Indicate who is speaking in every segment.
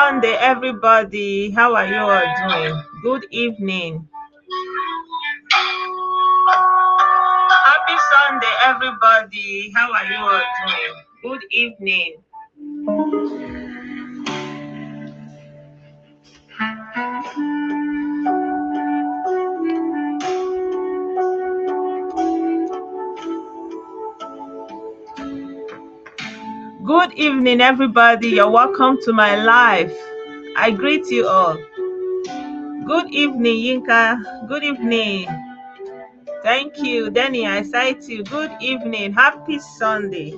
Speaker 1: Sunday, everybody. How are you all doing? Good evening. Happy Sunday, everybody. How are you all doing? Good evening. Good evening, everybody. You're welcome to my live. I greet you all. Good evening, Yinka. Good evening. Thank you, Denny. I sight you. Good evening. Happy Sunday.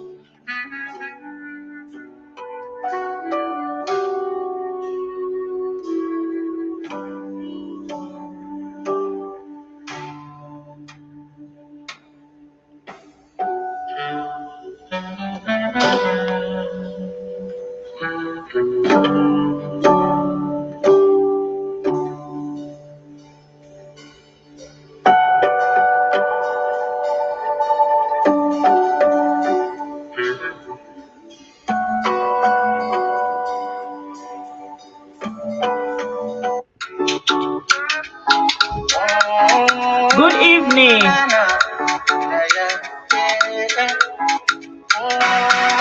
Speaker 1: Good evening.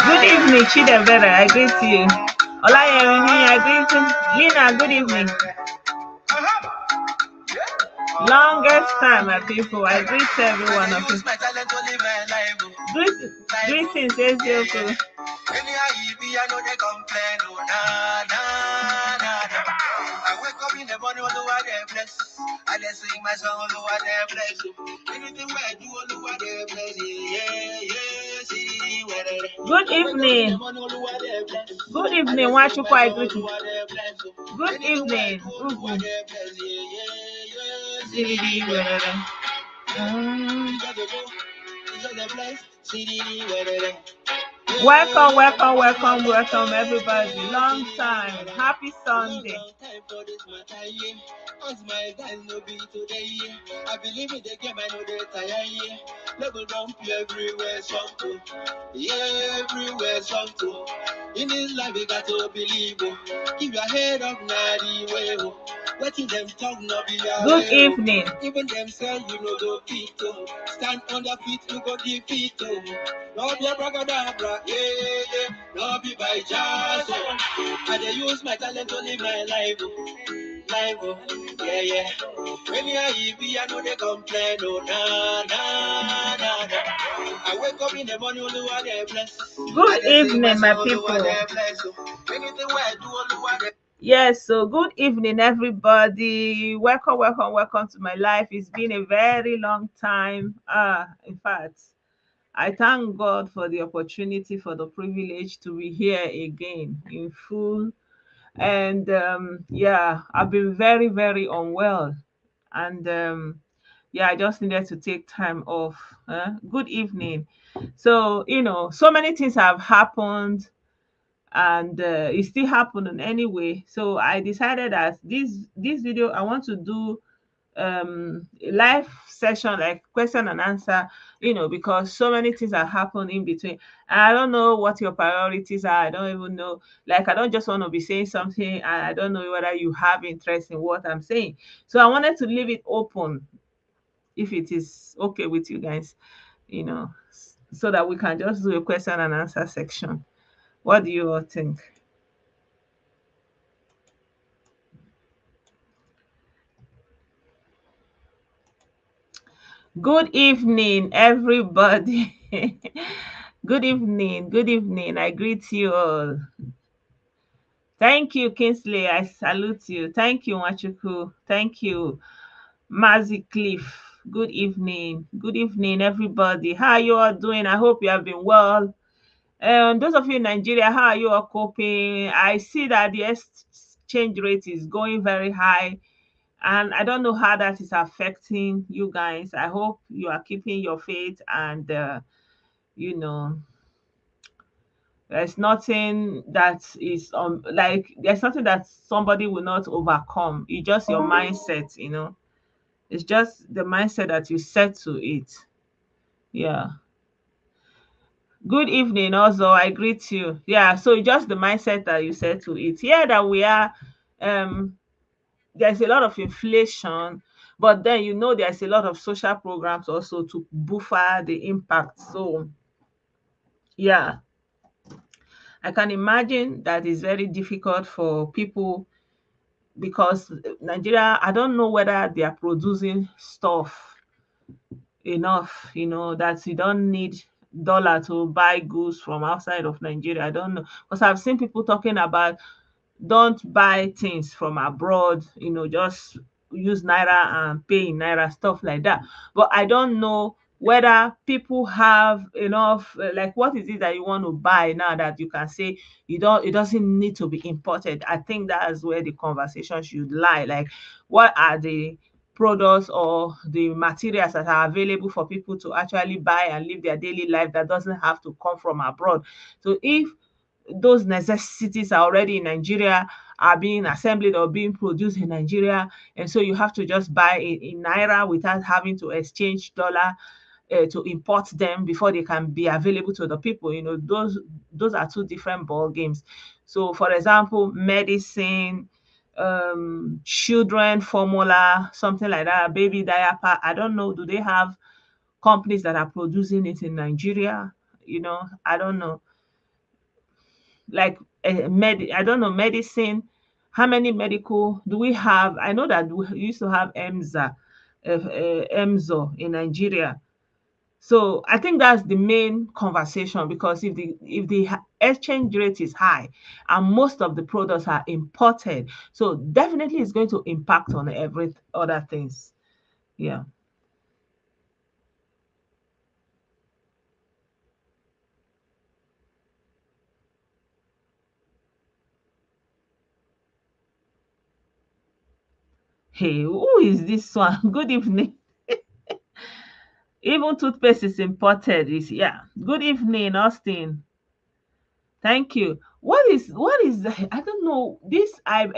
Speaker 1: Good evening, Chidebere. I greet you. Olayemi, I greet you. Lina, good evening. Longest time, my people. I greet every one of you. Greetings, Ezioku. I wake up in the morning, all over the place. I just sing my song all over the place. Anything I do, all over the place. Good evening. Good evening. Wachukwu, I greet you. Good evening. Welcome, everybody. Long time. Happy Sunday. I believe in the game, I know they tire. Level down everywhere, something. Yeah, everywhere, something. In this life, you got to believe. Keep your head up, naughty way. Letting them talk, not be your Good way. Evening. Even them say you know go keep to. Stand on your feet, you go defeat to. No be a bragadabra, yeah. No be by chance. I dey use my talent to live my life. Yeah. When you I know they complain, nah. I wake up in the morning, only one day bless. Good evening, my people. Yes, so good evening, everybody. Welcome to my life. It's been a very long time. In fact, I thank God for the opportunity, for the privilege to be here again in full. And I've been very, very unwell. And I just needed to take time off. Good evening. So, so many things have happened, and it's still happening anyway. So I decided that this video, I want to do a live session, like question and answer, because so many things have happened in between, and I don't know what your priorities are. I don't even know, like, I don't just want to be saying something and I don't know whether you have interest in what I'm saying. So I wanted to leave it open, if it is okay with you guys, so that we can just do a question and answer section. What do you all think? Good evening, everybody. Good evening. I greet you all. Thank you, Kingsley. I salute you. Thank you, Machuku. Thank you, Mazi Cliff. Good evening. Good evening, everybody. How are you all doing? I hope you have been well. Those of you in Nigeria, how are you all coping? I see that the exchange rate is going very high, and I don't know how that is affecting you guys. I hope you are keeping your faith, and there's nothing that is there's nothing that somebody will not overcome. It's just your mindset. It's just the mindset that you set to it. Yeah. Good evening. Also, I greet you. Yeah, so just the mindset that you said to it. Here that we are, um, there's a lot of inflation, but then there's a lot of social programs also to buffer the impact. So yeah, I can imagine that is very difficult for people because Nigeria, I don't know whether they are producing stuff enough, that you don't need dollar to buy goods from outside of Nigeria. I don't know. Because I've seen people talking about don't buy things from abroad, just use naira and pay in naira, stuff like that. But I don't know whether people have enough, like what is it that you want to buy now that you can say it doesn't need to be imported. I think that's where the conversation should lie. Like, what are the products or the materials that are available for people to actually buy and live their daily life that doesn't have to come from abroad? So if those necessities are already in Nigeria, are being assembled or being produced in Nigeria, and so you have to just buy it in naira without having to exchange dollar to import them before they can be available to the people. Those are two different ball games. So, for example, medicine, children formula, something like that, baby diaper. I don't know. Do they have companies that are producing it in Nigeria? I don't know, like I don't know, medicine. How many medical do we have? I know that we used to have EMZO in Nigeria. So I think that's the main conversation, because if the exchange rate is high and most of the products are imported, so definitely it's going to impact on every other things. Yeah. Hey, who is this one? Good evening. Even toothpaste is imported. Is Yeah. Good evening, Austin. Thank you. What is I don't know this iPod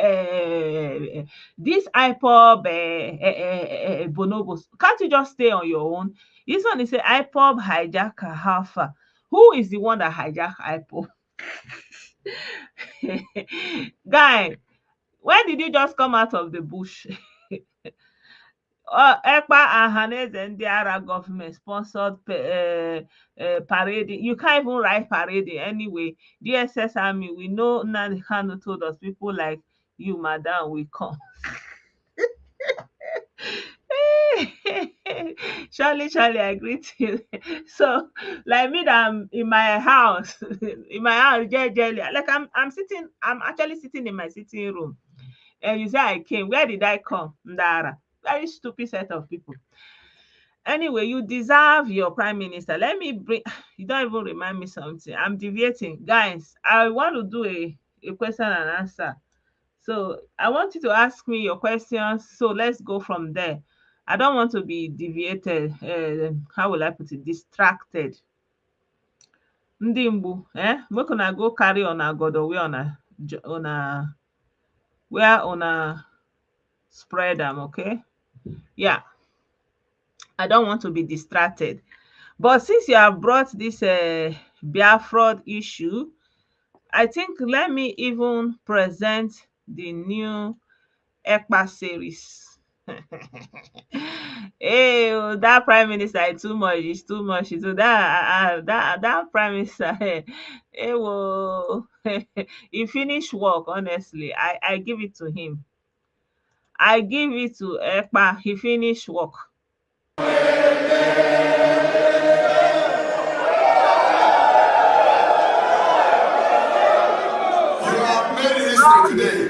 Speaker 1: bonobos. Can't you just stay on your own? This one is a iPod hijacker. How far? Who is the one that hijack iPod? Guy, when did you just come out of the bush? Ekpa and Haneze Ndiara government sponsored parading. You can't even write parading anyway. DSS Army, we know Nnamdi Kanu told us people like you, madam, will come. Surely, I agree to you. So, like me, that I'm in my house, jelly. Like I'm actually sitting in my sitting room. And you say I came. Where did I come? Ndara. Very stupid set of people. Anyway, you deserve your prime minister. Let me bring you don't even remind me something. I'm deviating. Guys, I want to do a question and answer. So I want you to ask me your questions. So let's go from there. I don't want to be deviated. How will I put it? Distracted. Ndị mgbu, make una go carry una godo where una spread them, okay? Yeah, I don't want to be distracted. But since you have brought this Biafra issue, I think let me even present the new ECPA series. Hey, oh, that prime minister is too much. It's too much. So that prime minister, well, he finished work. Honestly, I give it to him. I give it to ECPA. He finished work.
Speaker 2: Today.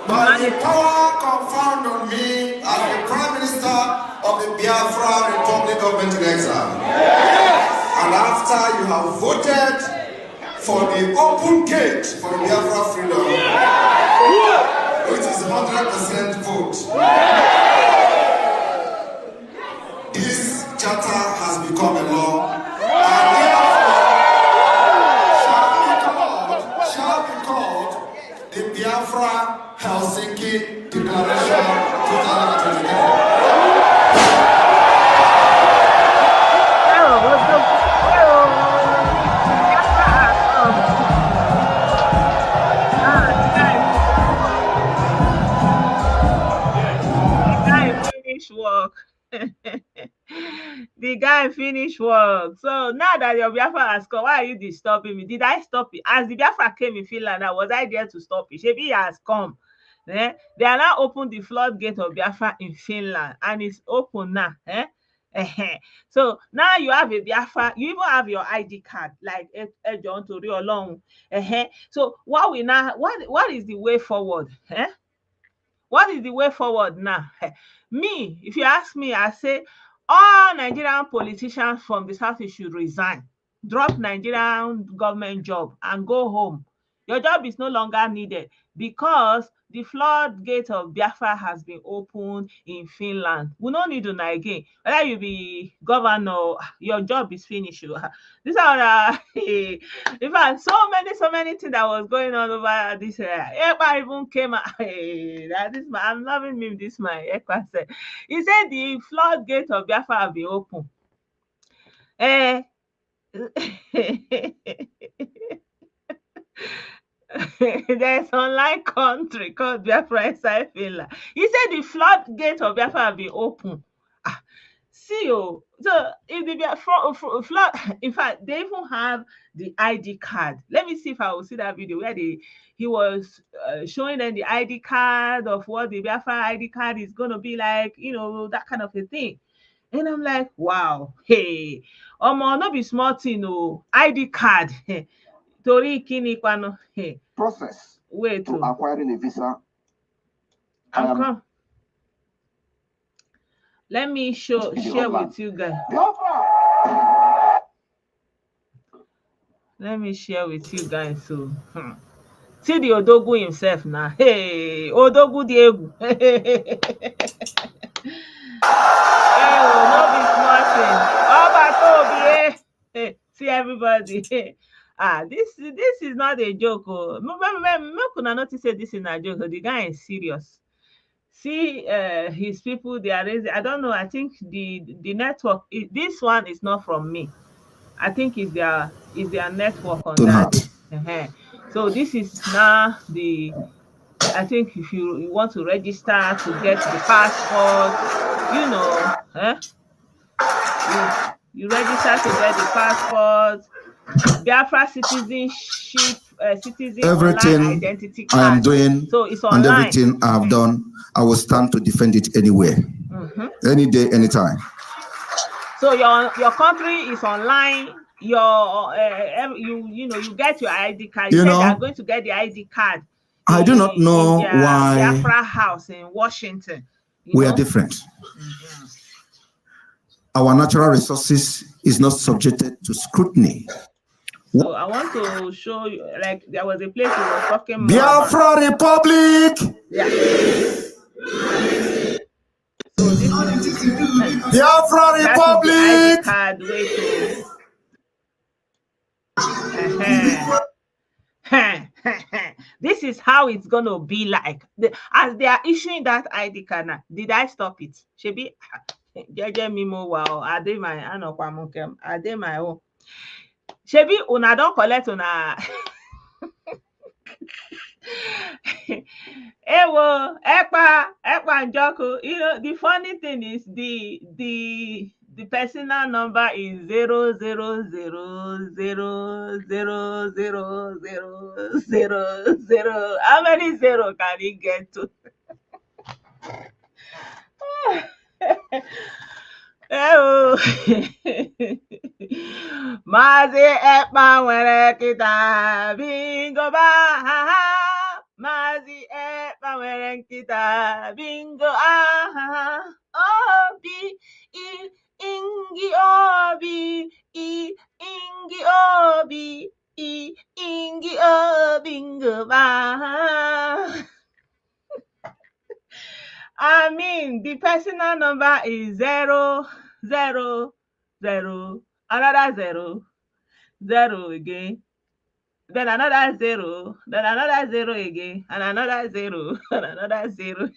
Speaker 2: But the power conferred on me as the Prime Minister of the Biafra Republic Government in Exile. And after you have voted for the open gate for the Biafra freedom, which is 100% vote, this charter has become a law, and therefore shall be called the Biafra Helsinki Declaration 2023.
Speaker 1: work. The guy finish work. So now that your Biafra has come, why are you disturbing me? Did I stop it? As the Biafra came in Finland, now was I there to stop it? Maybe he has come. They are now open the floodgate of Biafra in Finland, and it's open now. So now you have a Biafra, you even have your ID card, like John Tori Olong. So what is the way forward? What is the way forward now? Me, if you ask me, I say all Nigerian politicians from the south should resign, drop Nigerian government job and go home. Your job is no longer needed because the floodgate of Biafra has been opened in Finland. We don't need una again. Whether you be governor, your job is finished. These are in fact so many things that was going on over this area. Ekpa even came out. I'm loving him. This man Ekpa said. He said the floodgate of Biafra have been open. There's online country called Biafra inside Finland. He said the floodgate of Biafra have been open. See, so if the Biafra flood, in fact, they even have the ID card. Let me see if I will see that video where he was showing them the ID card of what the Biafra ID card is going to be like, that kind of a thing. And I'm like, wow, hey, no be small thing, ID card. Tori kini kwano.
Speaker 2: Process
Speaker 1: Wait
Speaker 2: to acquiring a visa.
Speaker 1: Come. Let me share with you guys. Let me share with you guys. So, see the Odogu himself now. Hey, Odogu Diegu. No be small thing. Hey, see everybody. This is not a joke. Make una notice say this is not a joke. The guy is serious. See his people, they are raising. I don't know. I think the network. This one is not from me. I think it's their network on that. So this is now the. I think if you want to register to get the passport, you register to get the passport, Biafra citizenship,
Speaker 2: everything
Speaker 1: online identity card.
Speaker 2: I am doing,
Speaker 1: so it's online.
Speaker 2: And everything I have done, I will stand to defend it anywhere, any day, anytime.
Speaker 1: So your country is online. Your you get your ID card. You said they are going to get the ID card.
Speaker 2: I do not know why
Speaker 1: Biafra house in Washington.
Speaker 2: We are different. Our natural resources is not subjected to scrutiny.
Speaker 1: So I want to show you, like there was a place we were talking more
Speaker 2: Biafra
Speaker 1: about.
Speaker 2: Republic.
Speaker 1: Yeah. So this is
Speaker 2: Biafra Republic.
Speaker 1: ID card way to. This is how it's gonna be like. As they are issuing that ID card now, did I stop it? Shebi Jeje Mimo wow, I did my anokwamunkem, I did my own. Shebi una don collect una. Ewo, Ekpa Njoku. The funny thing is the personal number is 000000000. How many zero can he get to? Mazi Ekpa nwere kita bingo ba. Mazi Ekpa nwere nkịta bingo obi ingi obi ingi obi ingi bingo ba. I mean, the personal number is 000, another 0 again. Then another 0, then another 0 again, and another 0, and another 0.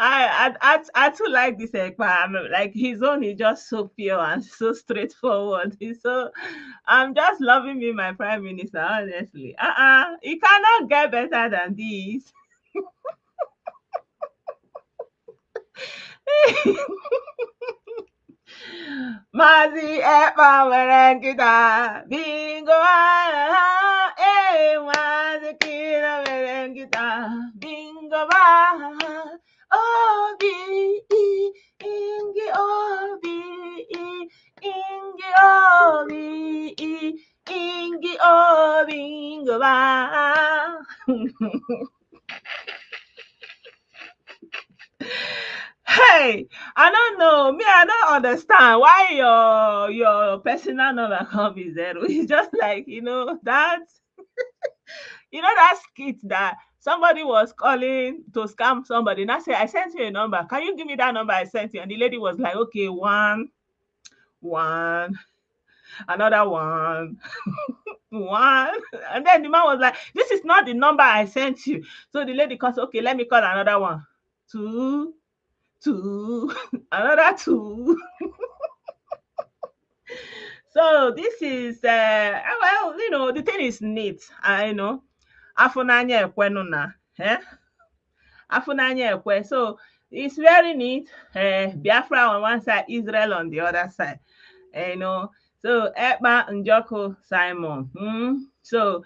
Speaker 1: I too like this Ekpa. Like his own is just so pure and so straightforward. I'm just loving me, my prime minister, honestly. He cannot get better than this. Mazi Ekpa Merengita, bingo, Mazi Kira Merengita, bingo, Obi, Ingi Obi, Ingi Obi, Ingi Obi, bingo, Hey, I don't know. Me, I don't understand why your personal number can't be zero. It's just like that skit that somebody was calling to scam somebody. And I said, I sent you a number. Can you give me that number I sent you? And the lady was like, okay, one, another one, one. And then the man was like, this is not the number I sent you. So the lady calls, okay, let me call another one. Two, another two. So this is the thing is neat. I know. Afunanya ekwe na. Afunanya ekwe. So it's very neat. Biafra on one side, Israel on the other side. So Ekpa Njoko Simon. So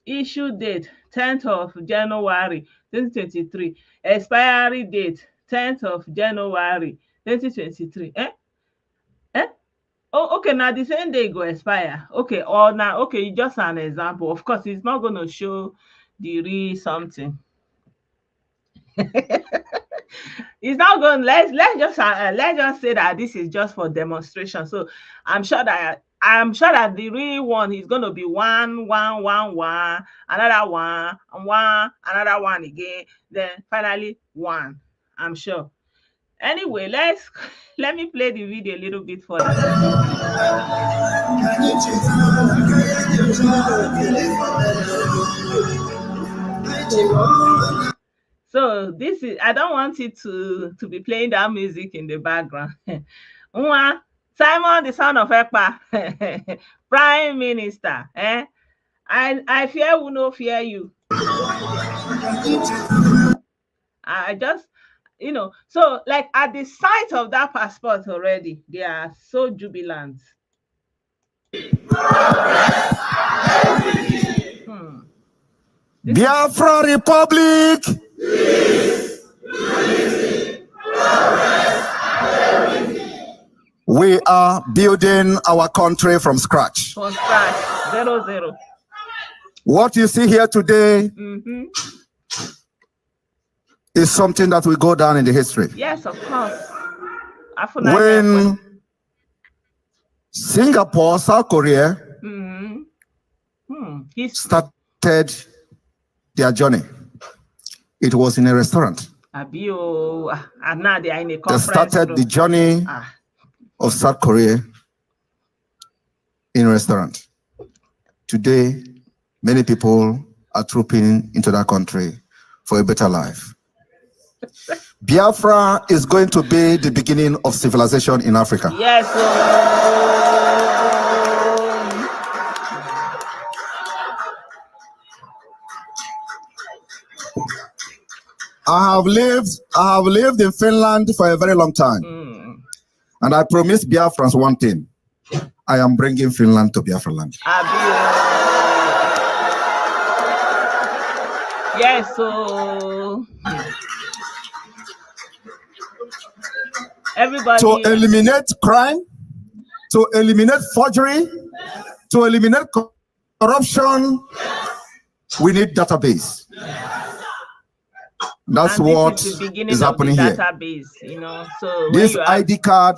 Speaker 1: issue date 10th of January 2023. Expiry date 10th of January 2023. Oh, okay, now the same day go expire. Okay, or now, okay, just an example. Of course, it's not going to show the real something. It's not going. Let's just say that this is just for demonstration. So I'm sure that the real one is going to be one, another one, another one again, then finally one. I'm sure. Anyway, let me play the video a little bit further. So this is, I don't want it to be playing that music in the background. Simon, the son of Ekpa, Prime Minister. I fear will not fear you. I just, so like at the sight of that passport already, they are so jubilant.
Speaker 2: Biafra Republic. We are building our country from scratch.
Speaker 1: From scratch, 0.
Speaker 2: What you see here today is something that will go down in the history.
Speaker 1: Yes, of course.
Speaker 2: When Singapore, South Korea started their journey, it was in a restaurant.
Speaker 1: And now they are in a
Speaker 2: they started the journey of South Korea in a restaurant. Today, many people are trooping into that country for a better life. Biafra is going to be the beginning of civilization in Africa.
Speaker 1: Yes.
Speaker 2: I have lived in Finland for a very long time. And I promised Biafrans one thing. I am bringing Finland to Biafra land.
Speaker 1: Yes, so everybody,
Speaker 2: to eliminate crime, to eliminate forgery, to eliminate corruption, we need database. That's what is happening here.
Speaker 1: Database, So
Speaker 2: this ID card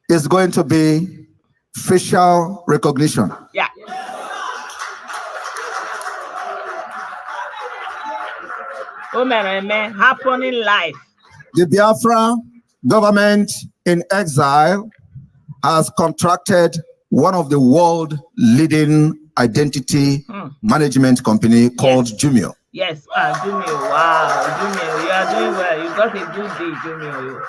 Speaker 2: is going to be facial recognition.
Speaker 1: Yeah. Oh man, happening live.
Speaker 2: The Biafra government in exile has contracted one of the world leading identity management company called Jumio.
Speaker 1: Yes, Jumio. Wow, Jumio, you are doing well. You got a good day, Jumio.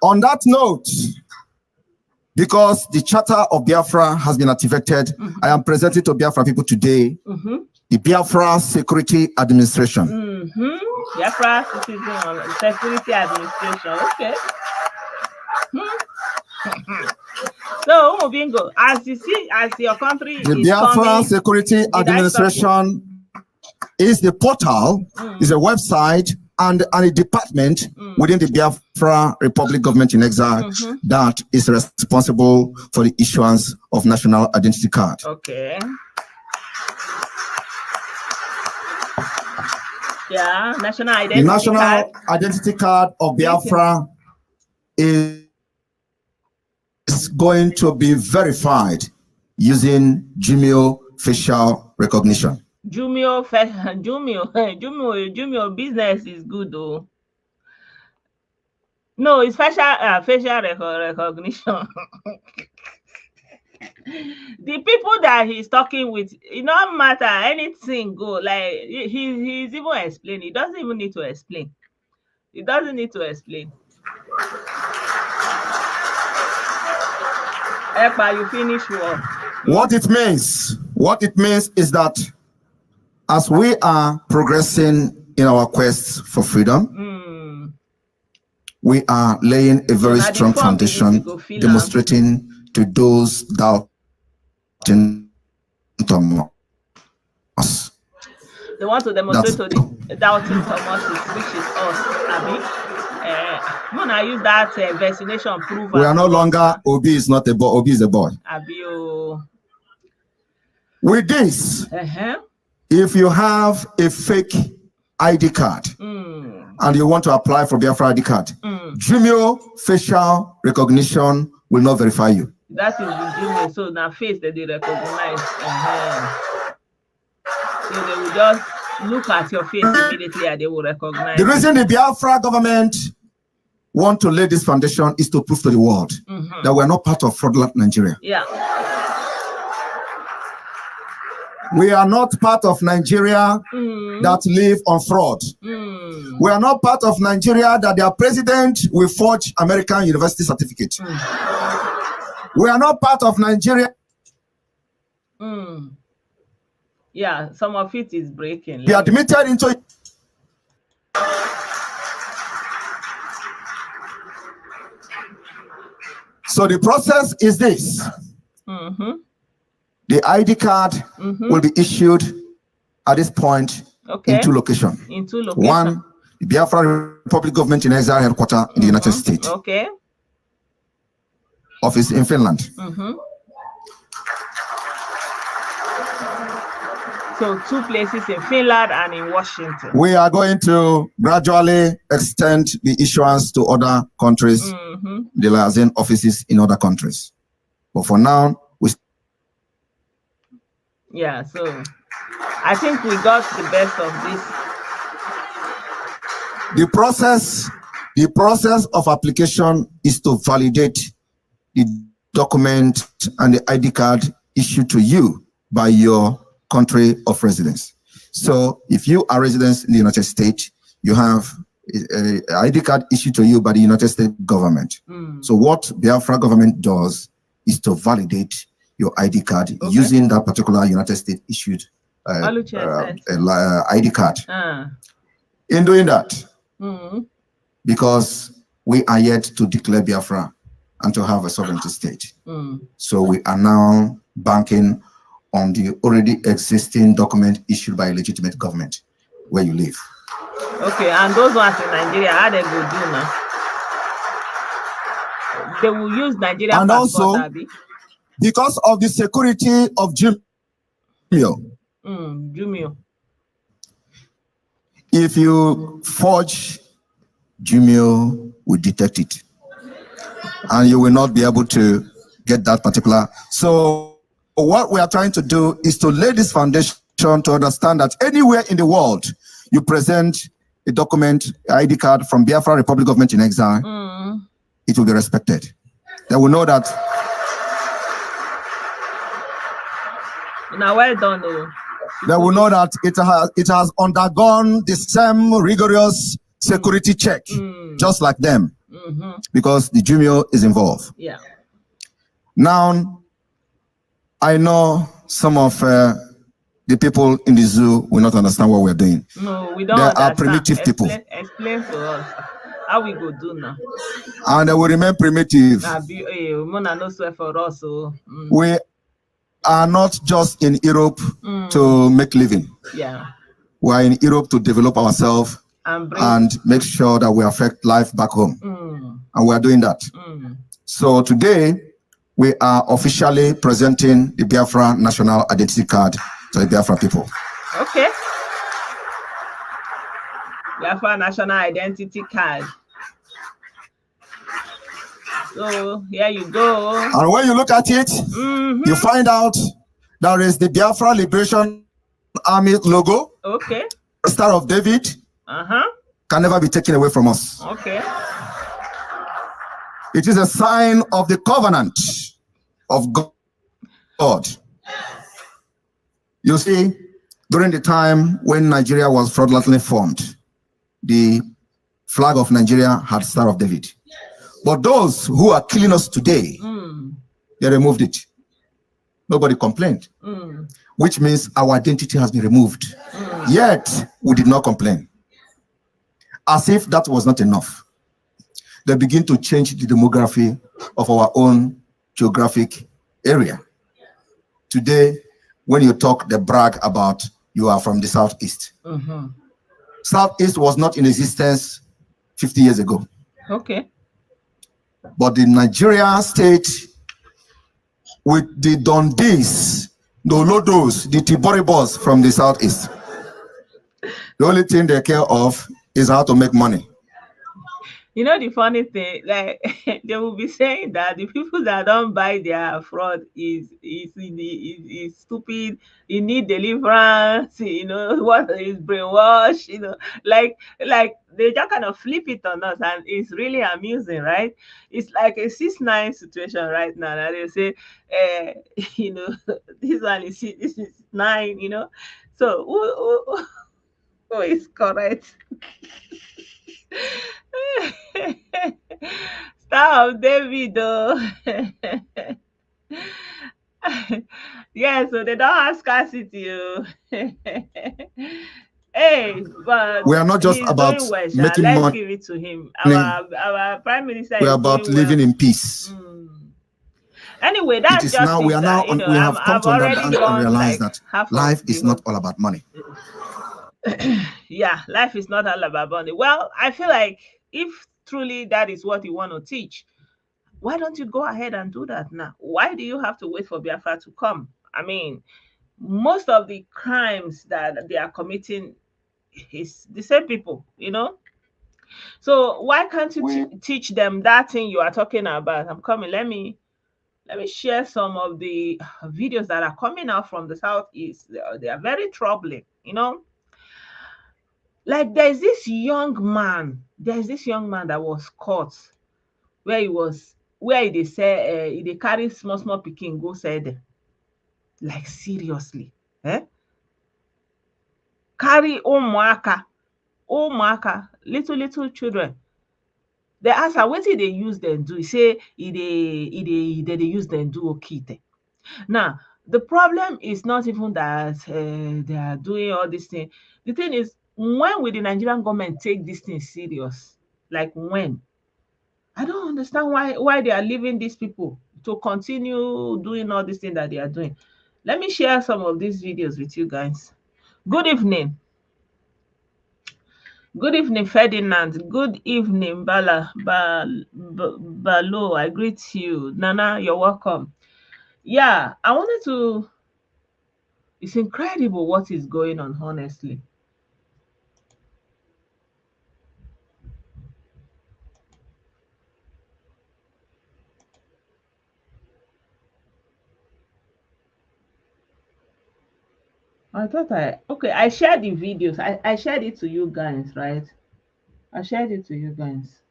Speaker 2: On that note, because the Charter of Biafra has been activated, I am presenting to Biafra people today the Biafra Security Administration.
Speaker 1: Biafra Security Administration. Okay. So, Bingo, as you see, as your country
Speaker 2: the
Speaker 1: is
Speaker 2: Biafra
Speaker 1: coming,
Speaker 2: Security Administration is the portal, is a website, and a department within the Biafra Republic Government in Exile that is responsible for the issuance of national identity card.
Speaker 1: Okay. Yeah, national identity
Speaker 2: the national
Speaker 1: card.
Speaker 2: Identity card of Biafra is going to be verified using Jumio facial recognition.
Speaker 1: Jumio business is good though. No, it's facial recognition. The people that he's talking with, it don't matter, anything go. Like he's even explaining. He doesn't even need to explain. He doesn't need to explain. Epa, you finish work.
Speaker 2: What it means is that as we are progressing in our quest for freedom, we are laying a very strong foundation, demonstrating to those doubting Thomas.
Speaker 1: They want to demonstrate to the doubting Thomas, which is us, Abi. I'm gonna use that vaccination proof.
Speaker 2: We are no longer Obi is not a boy, Obi is a boy.
Speaker 1: Abi.
Speaker 2: With this, if you have a fake ID card and you want to apply for Biafra ID card, Jumio facial recognition will not verify you.
Speaker 1: That is the Jumio, so now face that they recognize. So they will just look at your face immediately and they will recognize.
Speaker 2: The reason the Biafra government want to lay this foundation is to prove to the world that we are not part of fraudulent Nigeria.
Speaker 1: Yeah.
Speaker 2: We are not part of Nigeria that live on fraud. We are not part of Nigeria that their president will forge American university certificate. We are not part of Nigeria.
Speaker 1: Yeah, some of it is breaking.
Speaker 2: They are admitted into. So the process is this. The ID card will be issued at this point in two locations. One, the Biafra Republic Government in Exile headquarters in the United States.
Speaker 1: Okay.
Speaker 2: Office in Finland.
Speaker 1: So 2 places in Finland and in Washington.
Speaker 2: We are going to gradually extend the issuance to other countries, the liaison offices in other countries. But for now,
Speaker 1: yeah, so I think we got the best of this.
Speaker 2: The process of application is to validate the document and the ID card issued to you by your country of residence. So if you are residents in the United States, you have an ID card issued to you by the United States government. So what Biafra government does is to validate your ID card using that particular United States issued ID card. In doing that, because we are yet to declare Biafra and to have a sovereignty state. So we are now banking on the already existing document issued by a legitimate government where you live.
Speaker 1: Okay, and those ones in Nigeria, how they go do now? They will use Nigeria
Speaker 2: and
Speaker 1: passport,
Speaker 2: also, because of the security of Jumio.
Speaker 1: Jumio.
Speaker 2: If you forge, Jumio will detect it. And you will not be able to get that particular. So what we are trying to do is to lay this foundation to understand that anywhere in the world you present a document, ID card from Biafra Republic Government in Exile, it will be respected. They will know that.
Speaker 1: Now, well done, though.
Speaker 2: they will know that it has undergone the same rigorous security check, just like them, because the Jumio is involved.
Speaker 1: Yeah.
Speaker 2: Now, I know some of the people in the zoo will not understand what we're doing.
Speaker 1: No, we don't
Speaker 2: They
Speaker 1: understand.
Speaker 2: are primitive people.
Speaker 1: Explain to us how we go do now.
Speaker 2: And they will remain primitive.
Speaker 1: For us, so.
Speaker 2: We are not just in Europe to make living.
Speaker 1: Yeah.
Speaker 2: We are in Europe to develop ourselves and make sure that we affect life back home. And we are doing that. So today, we are officially presenting the Biafra National Identity Card to the Biafra people.
Speaker 1: Okay. Biafra National Identity Card. So here you go.
Speaker 2: And when you look at it, you find out there is the Biafra Liberation Army logo.
Speaker 1: Okay.
Speaker 2: The Star of David. Can never be taken away from us.
Speaker 1: Okay.
Speaker 2: It is a sign of the covenant of God. You see, during the time when Nigeria was fraudulently formed, the flag of Nigeria had Star of David. But those who are killing us today, they removed it. Nobody complained, which means our identity has been removed. Yet, we did not complain. As if that was not enough. They begin to change the demography of our own geographic area. Today, when you talk, they brag about you are from the Southeast. Southeast was not in existence 50 years ago.
Speaker 1: Okay.
Speaker 2: But the Nigeria state with the Dundees, the Olodos, the Tiboribos from the Southeast, the only thing they care of is how to make money.
Speaker 1: You know the funny thing, like they will be saying that the people that don't buy their fraud is stupid. You need deliverance. You know what is brainwash. You know, like they just kind of flip it on us, and it's really amusing, right? It's like a 6-9 situation right now. And they say, you know, this is 9. You know, so who is correct? Star of David, though. Yeah, so they don't have scarcity. Hey, but
Speaker 2: we are not just about making
Speaker 1: Let's
Speaker 2: money.
Speaker 1: give it to him. Our prime minister.
Speaker 2: We are about living in peace.
Speaker 1: Anyway, that's just
Speaker 2: now. We are now. We have come to understand and realize that life is not all about money.
Speaker 1: Yeah, life is not all about money. Well, I feel like if truly that is what you want to teach, why don't you go ahead and do that now? Why do you have to wait for Biafra to come? I mean, most of the crimes that they are committing is the same people, you know? So why can't you teach them that thing you are talking about? I'm coming. Let me share some of the videos that are coming out from the Southeast. They are very troubling, you know? Like there's this young man that was caught where they say they carry small pikin go sell them. Like seriously, carry ụmụaka little children. They ask her wetin they use them do. He say they use them do okite. Now the problem is not even that they are doing all this thing. The thing is, when will the Nigerian government take this thing serious? Like when? I don't understand why they are leaving these people to continue doing all this thing that they are doing. Let me share some of these videos with you guys. Good evening. Good evening, Ferdinand. Good evening, Balo. I greet you. Nana, you're welcome. Yeah, I wanted to... It's incredible what is going on, honestly. I thought I shared the videos. I shared it to you guys, right? I shared it to you guys.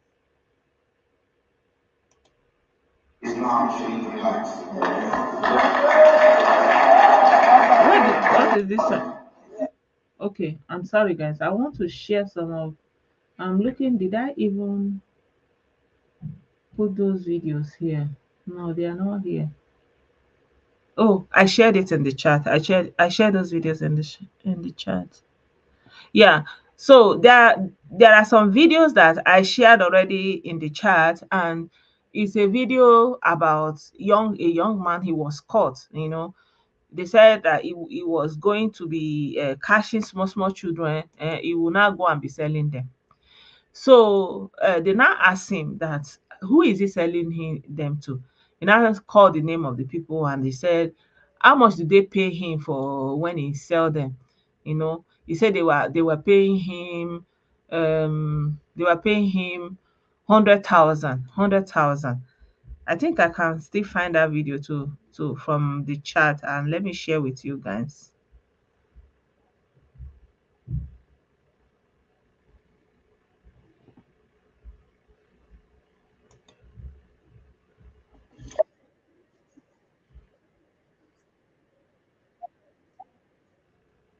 Speaker 1: What is this one? Okay, I'm sorry guys. I want to share some of I'm looking, did I even put those videos here? No, they are not here. Oh, I shared it in the chat. I shared those videos in in the chat. Yeah. So there are some videos that I shared already in the chat, and it's a video about a young man. He was caught. They said that he was going to be catching small children, and he will now go and be selling them. So they now asked him that who is he selling them to? He now called the name of the people, and they said, how much did they pay him for when he sell them? He said they were paying him 100,000. I think I can still find that video to from the chat, and let me share with you guys.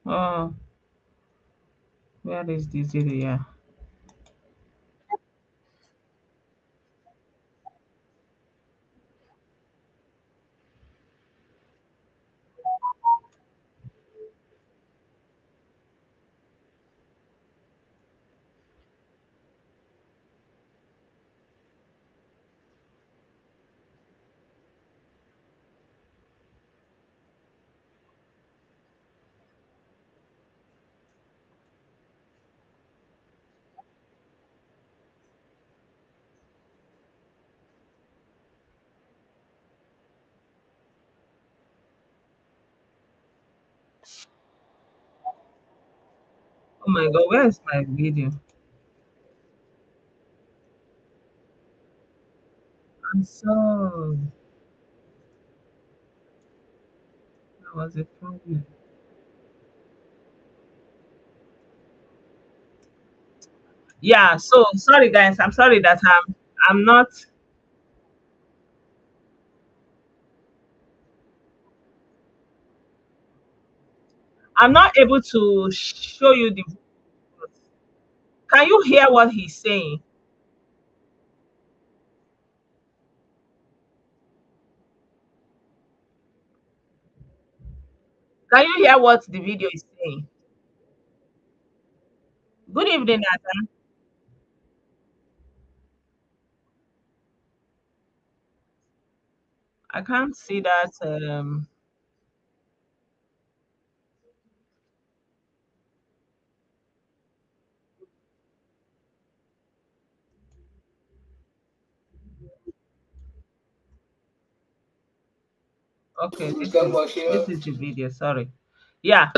Speaker 1: Oh, where is this video? Yeah. Oh my God, where is my video? I'm sorry. That was a problem. Yeah, so sorry guys. I'm sorry that I'm not able to show you the. Can you hear what he's saying? Can you hear what the video is saying? Good evening, Nathan. I can't see that. Okay, this is the video. Sorry. Yeah,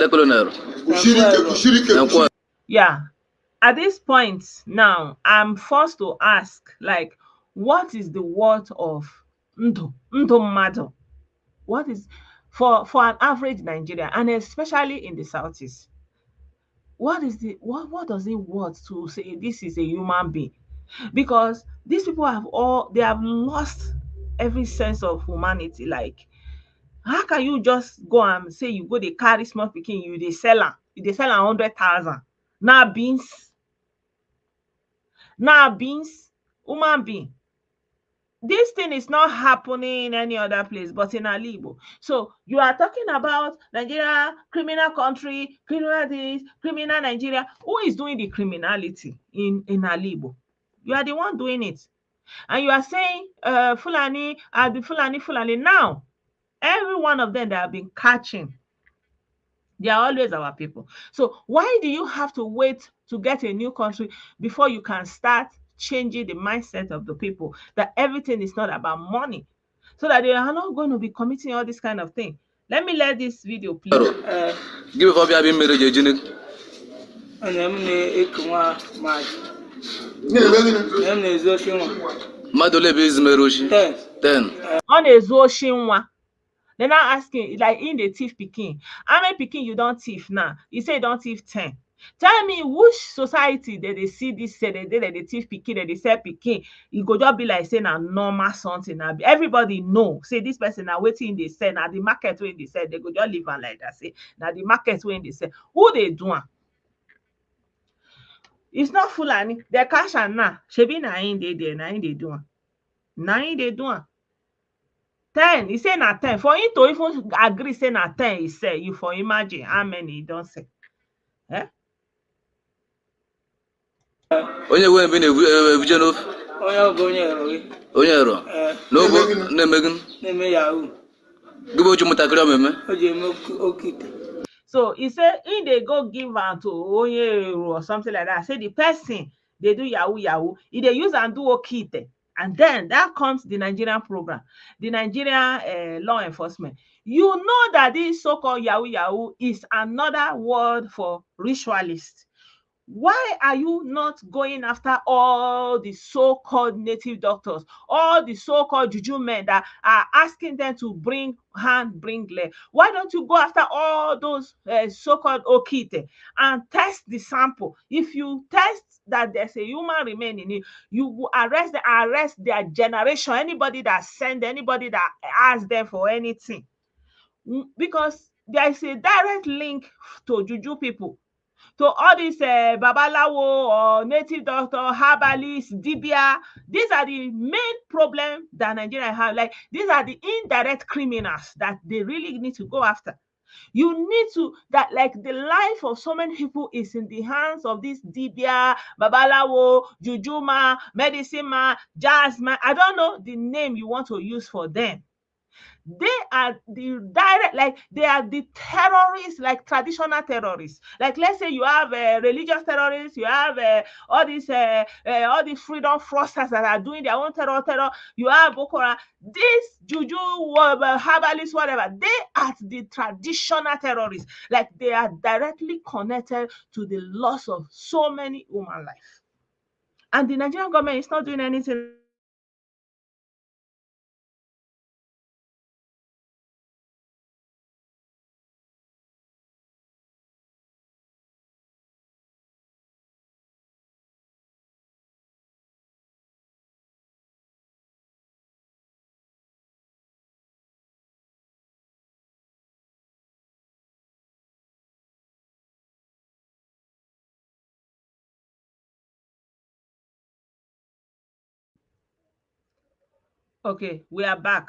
Speaker 1: yeah. At this point now, I'm forced to ask, like, what is the worth of ndo mado? What is for an average Nigerian, and especially in the southeast? What does it worth to say this is a human being? Because these people they have lost every sense of humanity. Like, how can you just go and say you go dey carry small pikin, you dey sell am 100,000? Na beans, human being. This thing is not happening in any other place but in Ali Igbo. So you are talking about Nigeria, criminal country, criminal this, criminal Nigeria. Who is doing the criminality in Ali Igbo? You are the one doing it. And you are saying Fulani are the Fulani. Now, every one of them that have been catching, they are always our people. So why do you have to wait to get a new country before you can start changing the mindset of the people that everything is not about money, so that they are not going to be committing all this kind of thing? Let me let this video play.
Speaker 2: Give me for being married, Eugene. Madole is Meroshi. 10.
Speaker 1: On na-ezu oshi nwa. They now asking, like, in the thief pikin, how many pikin you don't thief now? You say you don't thief 10. Tell me which society that they see this, say they thief pikin, that they sell pikin, e go just be like say na normal something. Now everybody know say this person na wetin dey sell, na the market wey dey sell, they go just leave am like that. Say na the market wey dey sell. Who they do am? It's not Fulani. They cash am now. Shebi na im dey there, na im dey do am. Na im dey do am. 10, he say na 10. For him to even agree say na 10 he sell, you for imagine how many he don sell. Eh?
Speaker 3: onye nwe ebe na-ebuje n'ofe
Speaker 4: onye ọgụ onye ero gị
Speaker 3: onye ero n'ogo na-eme gị
Speaker 4: na-eme yahoo
Speaker 3: gị bụ oji ụmụntakịrị ọmụme
Speaker 4: o ji eme oke ite.
Speaker 1: So he say he dey go give am to onye ero or something like that. Say the person dey do yahoo yahoo, he dey use am do okite. And then that comes the Nigerian program, the Nigerian law enforcement. You know that this so-called yahoo yahoo is another word for ritualist. Why are you not going after all the so-called native doctors, all the so-called juju men that are asking them to bring hand, bring leg? Why don't you go after all those so-called okite and test the sample? If you test that there's a human remain in it, you will arrest their generation, anybody that send, anybody that asks them for anything. Because there is a direct link to juju people, to all these babalawo or native doctor, herbalist, dibia. These are the main problem that Nigeria have. Like, these are the indirect criminals that they really need to go after. You need to, that like the life of so many people is in the hands of this dibia, babalawo, jujuma, medicine man, jazz man. I don't know the name you want to use for them. They are the direct, like they are the terrorists, like traditional terrorists. Like, let's say you have religious terrorists, you have all these freedom fraudsters that are doing their own terror. You have Boko Haram. These juju, herbalists, whatever, they are the traditional terrorists. Like, they are directly connected to the loss of so many human life. And the Nigerian government is not doing anything. Okay, we are back.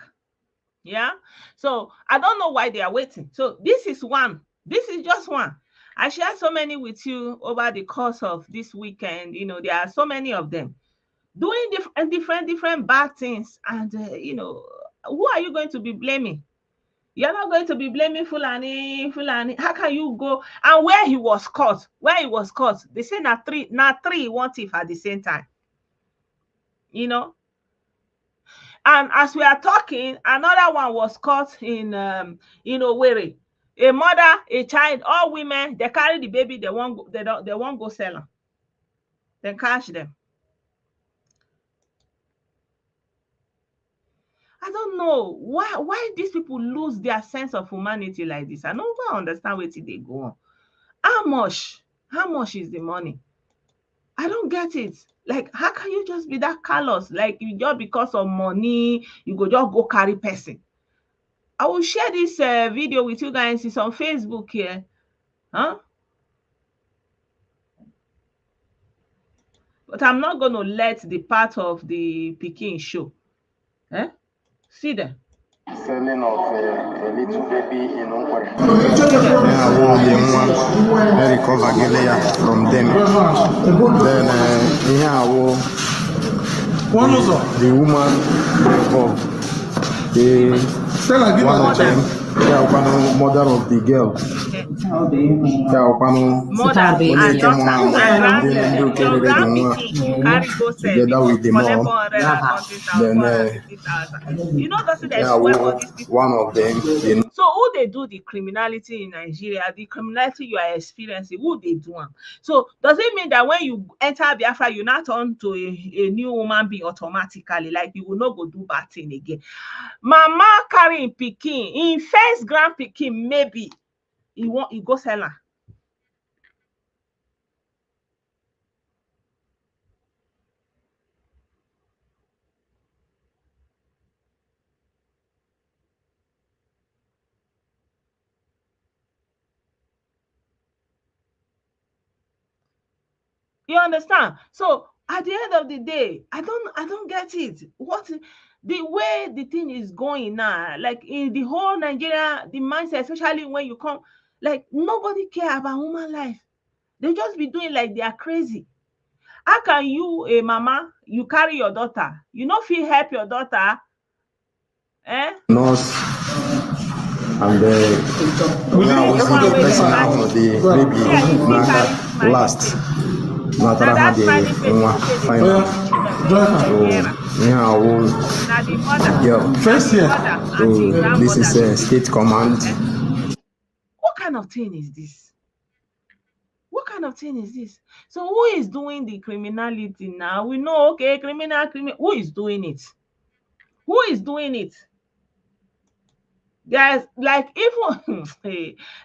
Speaker 1: Yeah. So I don't know why they are waiting. So this is one. This is just one. I shared so many with you over the course of this weekend. You know, there are so many of them doing different bad things. And, who are you going to be blaming? You're not going to be blaming Fulani. How can you go? And where he was caught, they say not three, one thief at the same time. You know, and as we are talking, another one was caught in Owerri. A mother, a child, all women, they carry the baby, they won't go sell them. They catch them. I don't know why these people lose their sense of humanity like this. I don't understand where they go on. How much is the money? I don't get it. Like, how can you just be that callous? Like, you just because of money, you go just go carry person. I will share this video with you guys. It's on Facebook here. Huh? But I'm not going to let the part of the Peking show. Eh? See them.
Speaker 5: Selling of a little baby in Unkwari.
Speaker 2: They recover Gilead from them. Then the woman of the one of them, mother of the girl.
Speaker 1: Together
Speaker 2: with the mom, one of them.
Speaker 1: So who they do the criminality in Nigeria, the criminality you are experiencing, who they do them? So does it mean that when you enter Biafra, you not turn to a new woman being automatically, like you will not go do bad thing again? Mama carrying Pikin, in first grand Pikin, maybe he go sell her. You understand? So at the end of the day, I don't get it. What the way the thing is going now, like in the whole Nigeria, the mindset, especially when you come, like nobody care about human life. They just be doing like they are crazy. How can you, a mama, you carry your daughter, you no fit help your daughter, eh?
Speaker 2: Nurse and when I was
Speaker 1: The
Speaker 2: in
Speaker 1: one
Speaker 2: the
Speaker 1: wey dey
Speaker 2: person
Speaker 1: match
Speaker 2: of the
Speaker 1: you. See as you
Speaker 2: baby
Speaker 1: still carry smiling
Speaker 2: last
Speaker 1: face. Na
Speaker 2: natara ha
Speaker 1: that
Speaker 2: the
Speaker 1: smiling face
Speaker 2: nwa
Speaker 1: people take dey
Speaker 2: final
Speaker 1: talk to children say make dem
Speaker 2: so
Speaker 1: hear am.
Speaker 2: ihe awu
Speaker 1: Na the mother,
Speaker 2: girl
Speaker 1: na the mother
Speaker 2: so
Speaker 1: and the
Speaker 2: this
Speaker 1: grandmother
Speaker 2: is
Speaker 1: dey
Speaker 2: a
Speaker 1: do.
Speaker 2: state command.
Speaker 1: Eh? What kind of thing is this? What kind of thing is this? So who is doing the criminality now? We know, okay, criminal. Who is doing it? Who is doing it? There's like even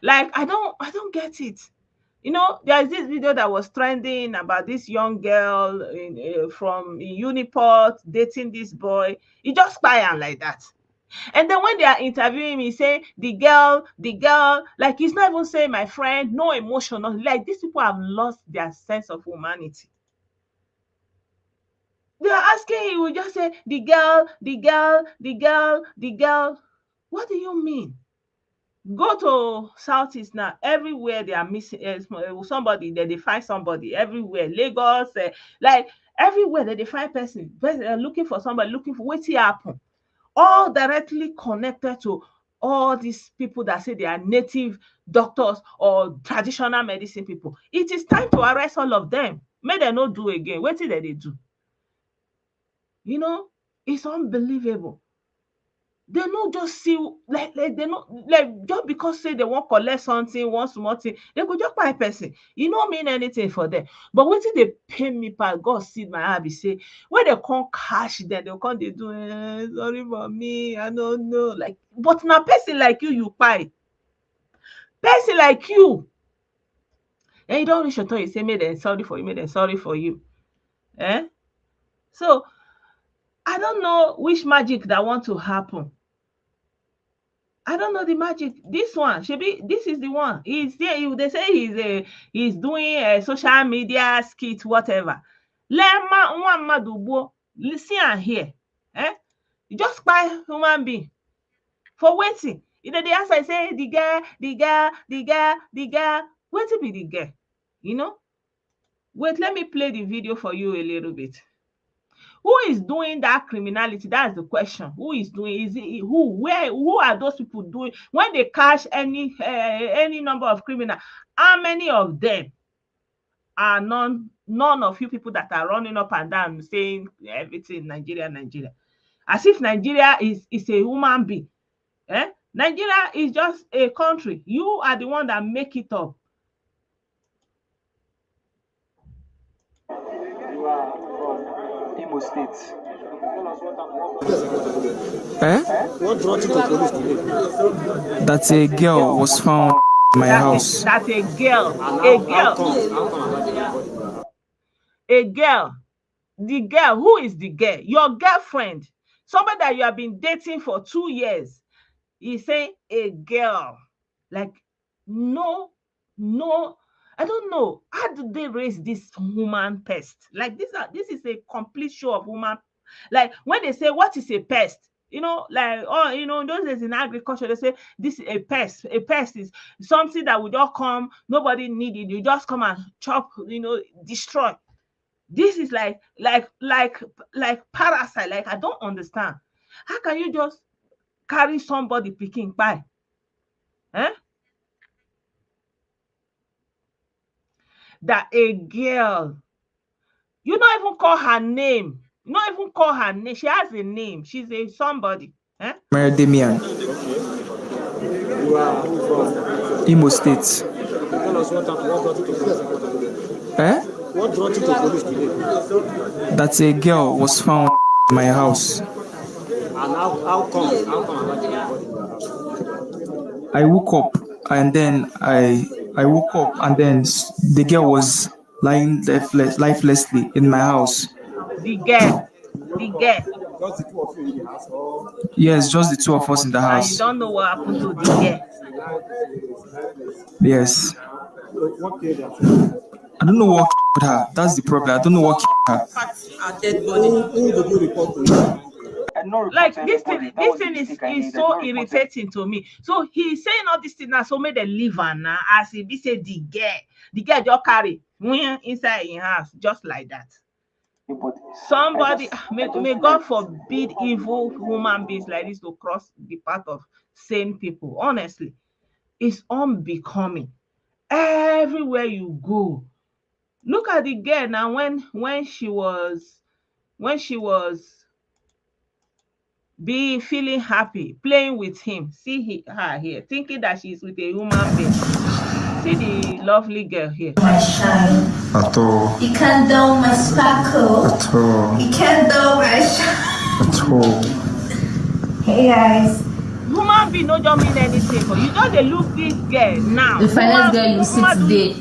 Speaker 1: like I don't get it. You know, there's this video that was trending about this young girl from Uniport dating this boy. He just spy am like that. And then when they are interviewing me, say the girl, like he's not even saying my friend, no emotion, nothing. Like these people have lost their sense of humanity. They are asking you, we just say the girl, the girl, the girl, the girl. What do you mean? Go to Southeast now. Everywhere they are missing somebody. They find somebody everywhere. Lagos, like everywhere that they find person looking for somebody, looking for wetin happen. All directly connected to all these people that say they are native doctors or traditional medicine people. It is time to arrest all of them. Make dem no do again. Wetin dem dey do? You know, it's unbelievable. They no just see like they no like just because say they wan collect something, one small thing, they go just kpai person. E no mean anything for them. But wetin dey pain me pass, God see my heart, be say when they come catch them, they come dey do sorry for me, I no know. Like, but na person like you kpai. Person like you. And you don reach your turn, you say make dem sorry for you, make dem sorry for you. Eh? So I don't know which magic that want to happen. I don't know the magic. This one, shebi, this is the one. He's there. They say he's doing a social media skit, whatever. Lema one madugbo. Listen and hear. Eh? You just buy human being for waiting. You know the answer say the girl, the girl, the girl, the girl. Waiting be the girl. You know. Wait, let me play the video for you a little bit. Who is doing that criminality? That's the question. Who is doing? Is it who? Where? Who are those people doing? When they catch any number of criminal, how many of them are none of you people that are running up and down saying everything Nigeria, Nigeria, as if Nigeria is a human being? Eh? Nigeria is just a country. You are the one that make it up.
Speaker 5: You are from Imo State.
Speaker 6: Eh?
Speaker 7: What brought you to police today?
Speaker 6: That a girl was found in my house.
Speaker 1: That a girl,
Speaker 7: And
Speaker 1: a
Speaker 7: how
Speaker 1: girl,
Speaker 7: come about the body?
Speaker 1: a girl. The girl, who is the girl? Your girlfriend, somebody that you have been dating for 2 years. He's saying a girl. Like, no, I don't know. How do they raise this human pest? Like, this is a complete show of human. Like, when they say what is a pest, you know, like, oh, you know, those days in agriculture, they say this is a pest. A pest is something that will just come, nobody need it. You just come and chop, you know, destroy. This is like parasite. Like, I don't understand. How can you just carry somebody picking by? Eh? That a girl, you don't even call her name. You don't even call her name. She has a name. She's a somebody. Eh?
Speaker 6: Mary Damian,
Speaker 7: You are from
Speaker 6: Imo State.
Speaker 7: tell us what brought you to police.
Speaker 6: Eh?
Speaker 7: What brought you to police today?
Speaker 6: That a girl was found in my house.
Speaker 7: And how come about the body in your house?
Speaker 6: I woke up and then I woke up and then the girl was lying lifelessly in my house.
Speaker 1: The girl. The girl.
Speaker 7: Just the two of you in the house, or
Speaker 6: Yes, just the two of us in the
Speaker 1: And you
Speaker 6: house.
Speaker 1: don't know what happened to the girl.
Speaker 6: Yes.
Speaker 7: what period?
Speaker 6: I don't know what with her. That's the problem. I don't know what her.
Speaker 7: A dead body. Who did you report to?
Speaker 1: Like this thing is so irritating to me. So he's saying all this thing now, so made a liver now as if he said the girl just carry inside in house just like that. Somebody may God forbid evil human beings like this to cross the path of sane people. Honestly, it's unbecoming. Everywhere you go, look at the girl now. When she was be feeling happy, playing with him. See her here, thinking that she's with a human being. See the lovely girl here.
Speaker 8: My shine.
Speaker 6: At all.
Speaker 8: You can't dull my sparkle.
Speaker 6: At all.
Speaker 8: You can't dull my shine.
Speaker 6: At all.
Speaker 8: Hey guys.
Speaker 1: Human being no just mean anything for you. Just dey look this girl now.
Speaker 8: The finest girl you see today.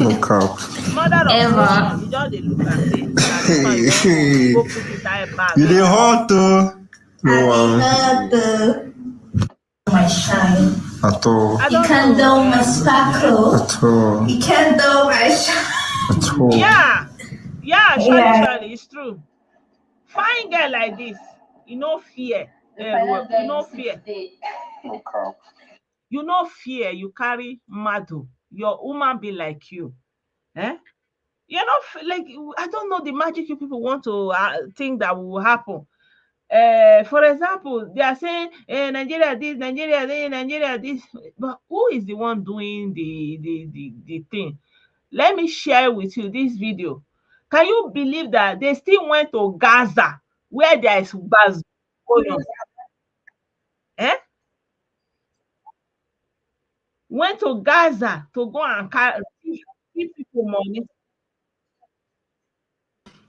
Speaker 6: Look out.
Speaker 1: Mother of
Speaker 8: Ever.
Speaker 1: nation, you just dey look and say, "Nah, this one you wan go put inside bag."
Speaker 6: You dey hot though.
Speaker 8: My shine.
Speaker 6: At all.
Speaker 1: I
Speaker 8: You
Speaker 1: don't
Speaker 8: can't
Speaker 1: know.
Speaker 8: dull my sparkle.
Speaker 6: At all.
Speaker 8: You can't dull my shine.
Speaker 6: At all.
Speaker 1: Yeah,
Speaker 8: Yeah.
Speaker 1: surely, it's true. Fine girl like this, you no fear. You no fear. You no fear. You carry madu. Your woman be like you. Eh? You're not like, I don't know the magic you people want to think that will happen. For example, they are saying Nigeria this, Nigeria this, but who is the one doing the thing? Let me share with you this video. Can you believe that they still went to Gaza where there is buzz going on? Went to Gaza to go and give people money.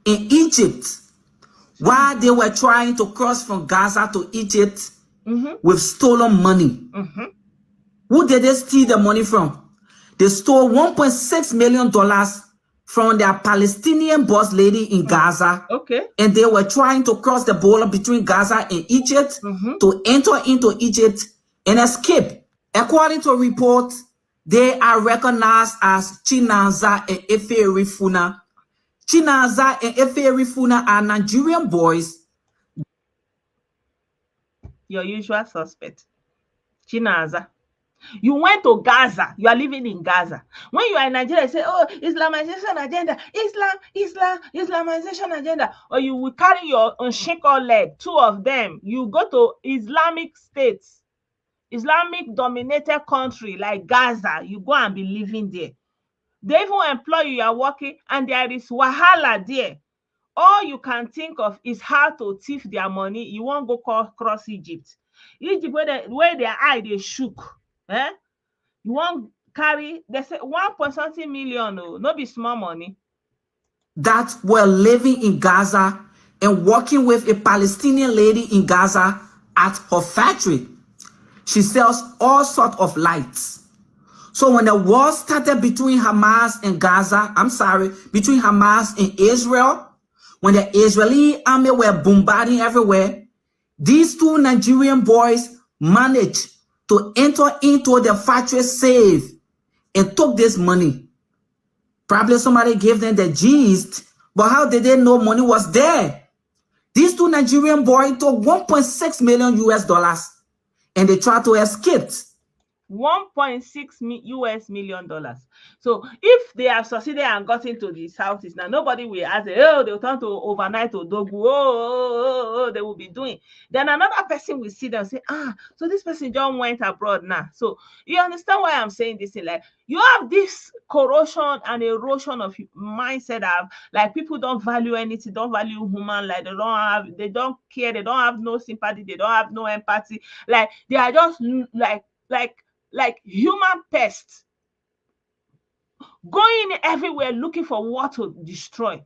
Speaker 9: In Egypt, while they were trying to cross from Gaza to Egypt with stolen money. Who did they steal the money from? They stole $1.6 million from their Palestinian boss lady in Gaza.
Speaker 1: Okay.
Speaker 9: And they were trying to cross the border between Gaza and Egypt to enter into Egypt and escape. According to reports, they are recognized as Chinanza and Efe-Rifuna. Chinanza and Efe-Rifuna are Nigerian boys.
Speaker 1: Your usual suspect. Chinanza. You went to Gaza. You are living in Gaza. When you are in Nigeria, you say, oh, Islamization agenda. Islamization agenda. Or you will carry your unshakable leg, two of them. You go to Islamic states, Islamic dominated country like Gaza. You go and be living there. They even employ you are working, and there is wahala there. All you can think of is how to thief their money. You won't go cross Egypt. Egypt, where their eye they shook. You won't carry, they say 1.something million, no be small money.
Speaker 9: That were living in Gaza and working with a Palestinian lady in Gaza at her factory. She sells all sorts of lights. So when the war started between Hamas and between Hamas and Israel, when the Israeli army were bombarding everywhere, these two Nigerian boys managed to enter into the factory safe and took this money. Probably somebody gave them the gist, but how did they know money was there? These two Nigerian boys took $1.6 million US and they tried to escape.
Speaker 1: $1.6 million. So if they have succeeded and gotten to the southeast, now nobody will ask, oh, they'll turn to overnight to Dogu, they will be doing. Then another person will see them and say, so this person just went abroad now. So you understand why I'm saying this? Like, you have this corrosion and erosion of mindset of like people don't value anything, don't value human life, they don't care, they don't have no sympathy, they don't have no empathy. Like they are just like human pests going everywhere looking for what to destroy.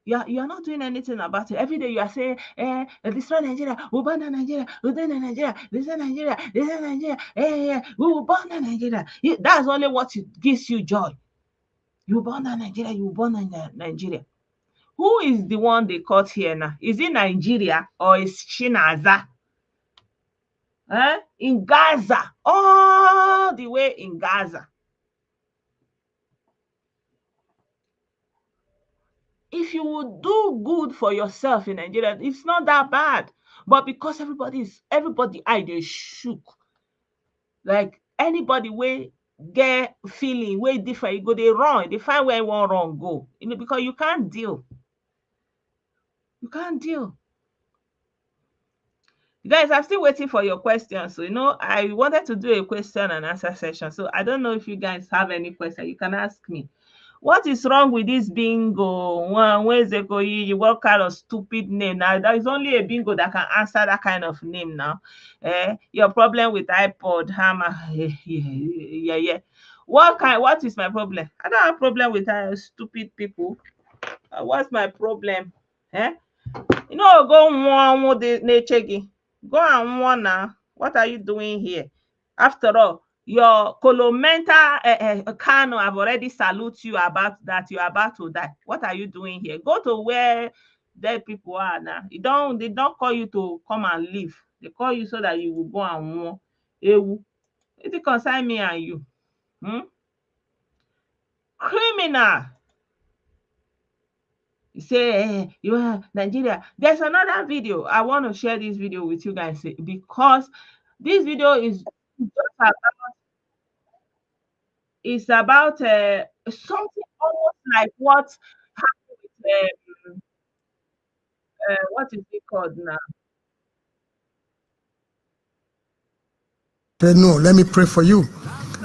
Speaker 1: You're not doing anything about it. Every day you are saying, destroy Nigeria, we'll burn Nigeria, we'll burn Nigeria, destroy Nigeria, destroy Nigeria, we will burn Nigeria. That's only what gives you joy. You burn Nigeria, you burn Nigeria. Who is the one they caught here now? Is it Nigeria or is Chinaza? In Gaza, all the way in Gaza. if you would do good for yourself in Nigeria, it's not that bad. But because everybody eye dey shook, like anybody wey get feeling wey different, you go dey run, dey find where you wan run go, because you can't deal. You can't deal. Guys, I'm still waiting for your questions. So, I wanted to do a question and answer session. So I don't know if you guys have any question. You can ask me. What is wrong with this bingo? What kind of stupid name? Now, there is only a bingo that can answer that kind of name now. Your problem with iPod, hammer. Yeah. What is my problem? I don't have problem with stupid people. What's my problem? Eh? Go one the go and one now. What are you doing here? After all, your colomenta Kano have already salute you about that you're about to die. What are you doing here? Go to where dead people are now. They don't call you to come and live. They call you so that you will go and warn. It concern me and you. Criminal. You say, you are Nigeria. There's another video. I want to share this video with you guys because this video is about something almost like what happened with what is it called now?
Speaker 10: No, let me pray for you.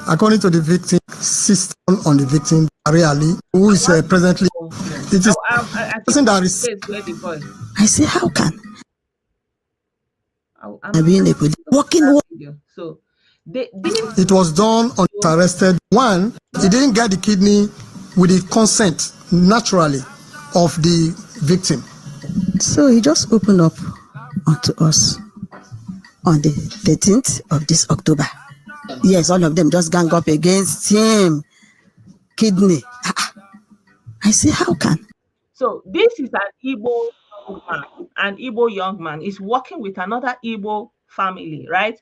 Speaker 10: According to the victim, sister on the victim, really, who is presently, it is
Speaker 1: I
Speaker 10: person
Speaker 1: think
Speaker 10: that
Speaker 1: it's
Speaker 10: is.
Speaker 1: the place where the boy.
Speaker 11: I say, how can
Speaker 1: I
Speaker 11: be in a police walking?
Speaker 1: Video. So this
Speaker 10: It was done on the arrested one. He didn't get the kidney with the consent naturally of the victim.
Speaker 11: So he just opened up onto us on the 13th of this October. Yes, all of them just gang up against him. Kidney. I say, how can?
Speaker 1: So this is an Igbo young man. An Igbo young man is working with another Igbo family, right?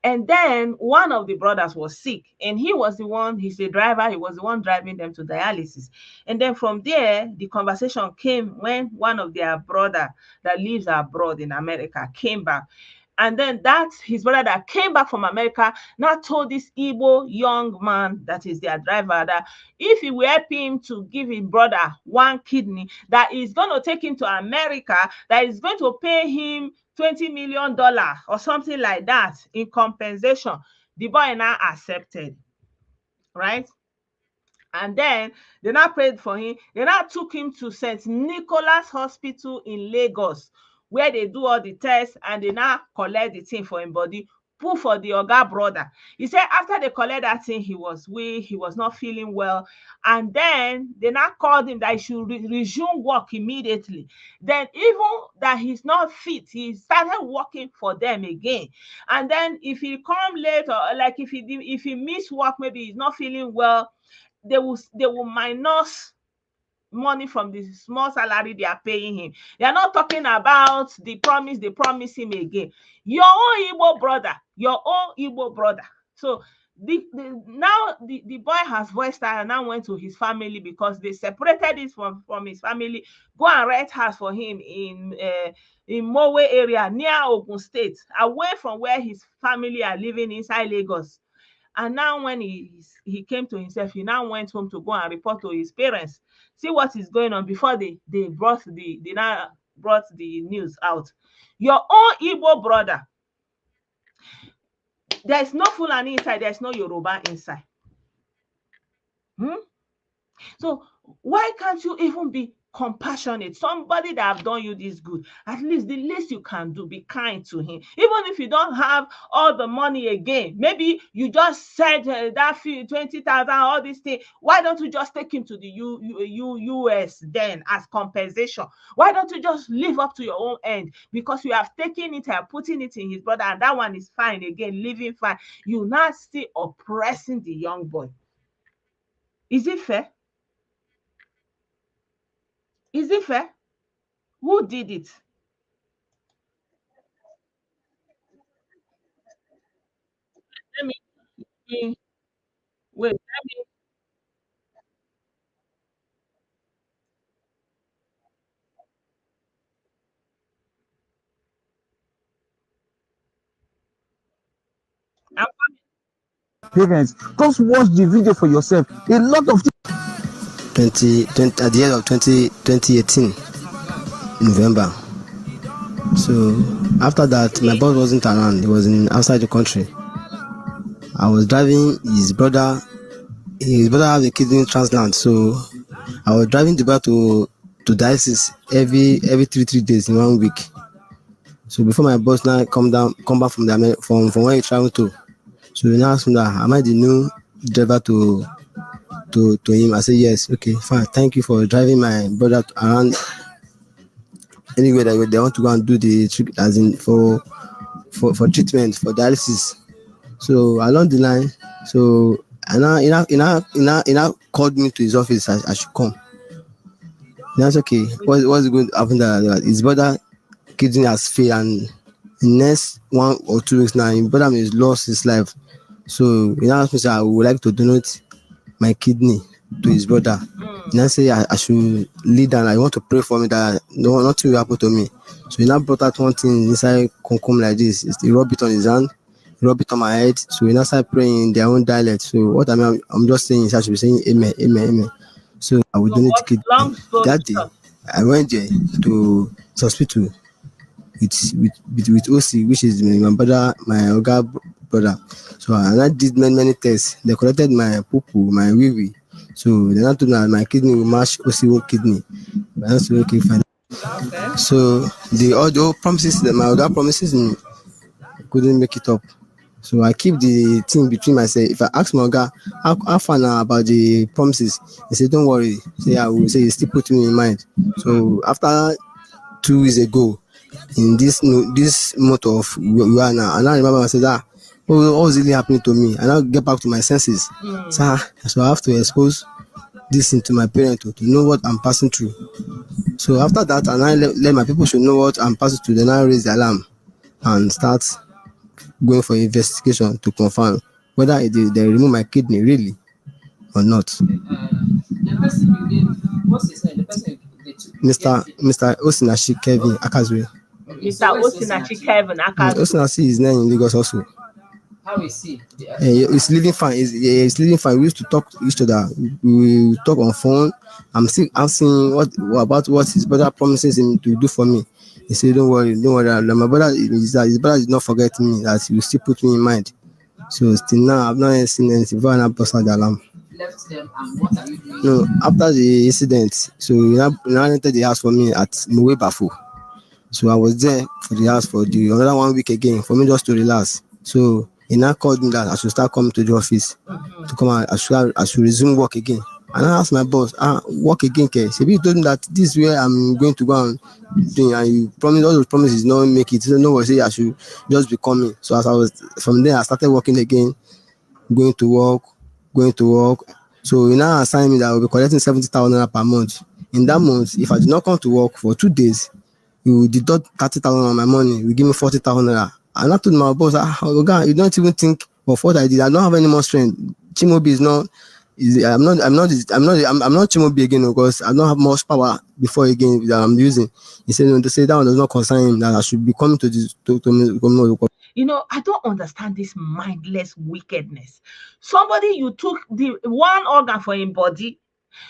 Speaker 1: And then one of the brothers was sick, and he's a driver, he was the one driving them to dialysis. And then from there, the conversation came when one of their brother that lives abroad in America came back. And then his brother that came back from America now told this Igbo young man that is their driver that if he will help him to give his brother one kidney, that is going to take him to America, that is going to pay him $20 million or something like that in compensation. The boy now accepted, right? And then they now prayed for him. They now took him to St. Nicholas Hospital in Lagos, where they do all the tests and they now collect the thing for him body, put for the Oga brother. He said after they collect that thing, he was weak, he was not feeling well. And then they now called him that he should resume work immediately. Then even that he's not fit, he started working for them again. And then if he come late or like if he miss work, maybe he's not feeling well, they will minus money from the small salary they are paying him. They are not talking about the promise they promise him again. Your own Igbo brother. So the boy has voiced out and now went to his family because they separated it from his family. Go and rent house for him in Mowe area near Ogun State, away from where his family are living inside Lagos. And now when he came to himself, he now went home to go and report to his parents, see what is going on before they now brought the news out. Your own Igbo brother, there's no Fulani inside, there's no Yoruba inside. So why can't you even be compassionate? Somebody that have done you this good, at least the least you can do, be kind to him. Even if you don't have all the money again, maybe you just said that fee 20,000, all these things. Why don't you just take him to the US then as compensation? Why don't you just live up to your own end? Because you have taken it and putting it in his brother, and that one is fine again, living fine. You now still oppressing the young boy. Is it fair? Is it fair? Who did it? Let me wait.
Speaker 12: parents. Just watch the video for yourself. A lot of
Speaker 7: 2020 at the end of 2018 November. So after that, my boss wasn't around. He was outside the country. I was driving his brother. His brother had a kidney transplant, so I was driving the brother to dialysis every 3 days in 1 week. So before my boss now come back from where he traveled to, so he now asked me that am I the new driver to him? I said yes. Okay, fine. Thank you for driving my brother around anywhere that they want to go and do the trip, as in for treatment, for dialysis. So along the line, so he now called me to his office. I should come. That's okay. What's going to happen? That his brother kidney has failed, and in next 1 or 2 weeks now, his brother has lost his life. So he now asked me, I would like to donate my kidney to his brother. And I say I should lead and I want to pray for me that nothing will happen to me. So he now brought out one thing inside concom like this. He rubbed it on his hand, he rubbed it on my head. So he now started praying in their own dialect. So what I'm just saying is I should be saying amen, amen, amen. So I will donate the kidney. That day I went there to the hospital with OC, which is my brother, my Oga brother. So I did many tests. They collected my poo, my wee. So they not told me that my kidney will match OC kidney. But I said okay, fine.
Speaker 1: Okay.
Speaker 7: So the promises that my Oga promises me, I couldn't make it up. So I keep the thing between myself. If I ask my Oga how far now about the promises, he said don't worry. Say I will say he still put me in mind. So after 2 weeks ago, in this month of we are now, and I remember I said what was really happening to me, and I'll get back to my senses. So I have to expose this into my parents to know what I'm passing through. So after that, and I let my people should know what I'm passing through, then I raise the alarm and start going for investigation to confirm whether they remove my kidney really or not.
Speaker 9: The person you gave, what's his name? The person they took.
Speaker 7: Mr. Osinachi Kevin Akazwe.
Speaker 1: Mr. Osinachi Kevin Akazwe.
Speaker 7: Osinachi is now in Lagos also.
Speaker 9: How is he?
Speaker 7: He's living fine. He's living fine. We used to talk to each other. We talk on phone. I'm asking what his brother promises him to do for me. He said, don't worry. My brother, his brother did not forget me, that he will still put me in mind. So still now, I've not seen anything. Before I bust out the alarm.
Speaker 9: Left them, and what are you doing?
Speaker 7: No, after the incident, so he now rented the house for me at Muwe Bafo. So I was there for the house for another 1 week again for me just to relax. So he now called me that I should start coming to the office to come out. I should resume work again. And I asked my boss, work again, K. So he told me that this is where I'm going to go and do, and you promised all those promises not make it. So no one say I should just be coming. So as I was from there, I started working again, going to work. So he now assigned me that I will be collecting 70,000 per month. In that month, if I do not come to work for 2 days, you will deduct 30,000 on my money. You give me 40,000. And I told my boss, God, you don't even think of what I did. I don't have any more strength. Chimobi is not. I'm not Chimobi again because I don't have much power before again that I'm using. He said, no, to say that one does not concern him, that I should be coming to this to me.
Speaker 1: You know, I don't understand this mindless wickedness. Somebody, you took the one organ for him body,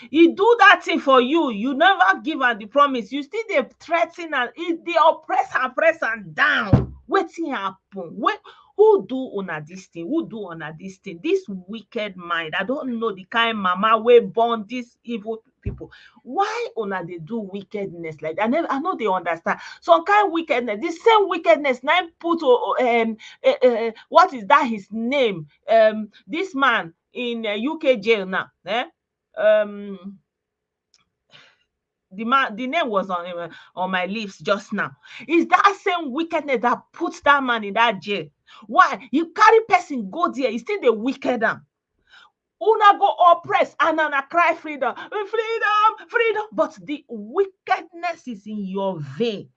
Speaker 1: he do that thing for you, you never give her the promise, you still dey threaten and they oppress and down. Wetin happen? Who do una this thing? This wicked mind. I don't know the kind mama wey born these evil people. Why una dey do wickedness like that? I know they understand some kind wickedness. The same wickedness now put what is that his name? This man in UK jail now. The name was on my lips just now. Is that same wickedness that puts that man in that jail? Why? You carry person go there, you still the wicked am. Una go oppress and una cry freedom, freedom. But the wickedness is in your vein.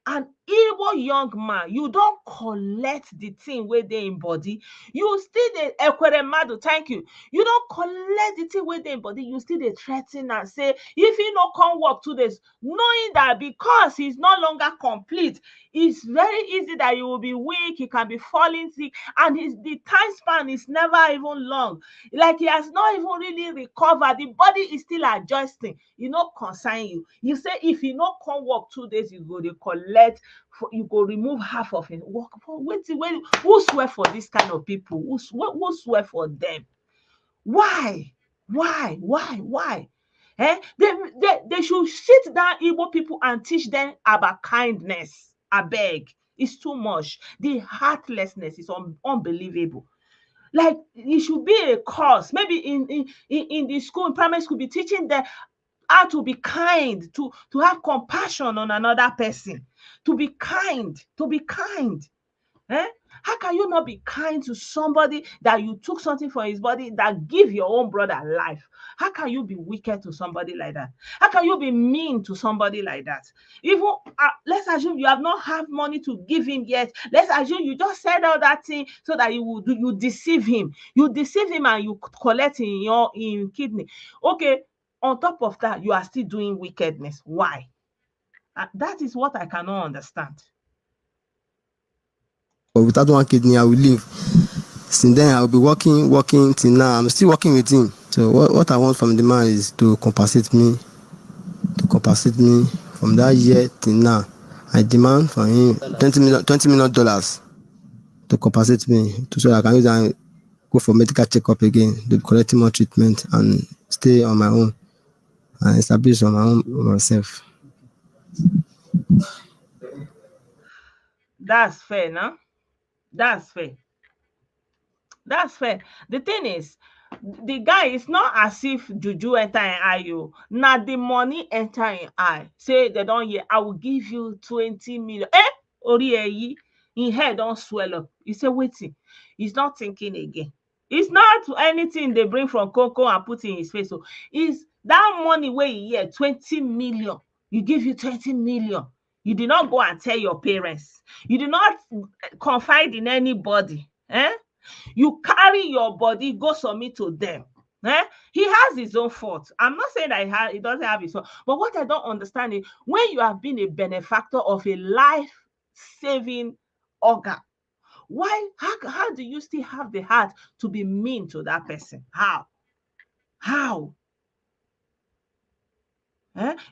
Speaker 1: And Igbo young man, you don't collect the thing where they in body. You still the ekweremadu, thank you. You don't collect the thing where they in body. You still the threaten and say, if he no come work 2 days, knowing that because he's no longer complete, it's very easy that you will be weak. He can be falling sick, and the time span is never even long. Like he has not even really recovered. The body is still adjusting. You know, concern you. You say if he no come work 2 days, you go to collect. You go remove half of it. Who swear for this kind of people? Who swear for them? Why? They should sit down Igbo people and teach them about kindness. I beg. It's too much. The heartlessness is unbelievable. Like it should be a course. Maybe in the school, in primary school, be teaching them how to be kind, to have compassion on another person, to be kind. How can you not be kind to somebody that you took something from his body that give your own brother life? How can you be wicked to somebody like that? How can you be mean to somebody like that? Even let's assume you have not have money to give him yet. Let's assume you just said all that thing so that you deceive him. You deceive him and you collect in kidney. Okay, on top of that, you are still doing wickedness. Why? That is what I cannot understand.
Speaker 7: But without one kidney, I will leave. Since then, I'll be working till now. I'm still working with him. So what I want from the man is to compensate me from that year till now. I demand from him $20 million to compensate me, so that I can use and go for medical checkup again, to collect more treatment and stay on my own and establish on my own myself.
Speaker 1: That's fair, no? That's fair. The thing is, the guy is not as if juju enter in eye you. Now the money enter in eye. Say they don't hear, I will give you 20 million. Ori eyi, him head don't swell up. You say waiting. He's not thinking again. It's not anything they bring from Coco and put in his face. So is that money where he hear 20 million. You give you 20 million. You did not go and tell your parents. You did not confide in anybody. You carry your body, go submit to them. He has his own fault. I'm not saying that he doesn't have his own, but what I don't understand is when you have been a benefactor of a life-saving organ, why? How do you still have the heart to be mean to that person? How?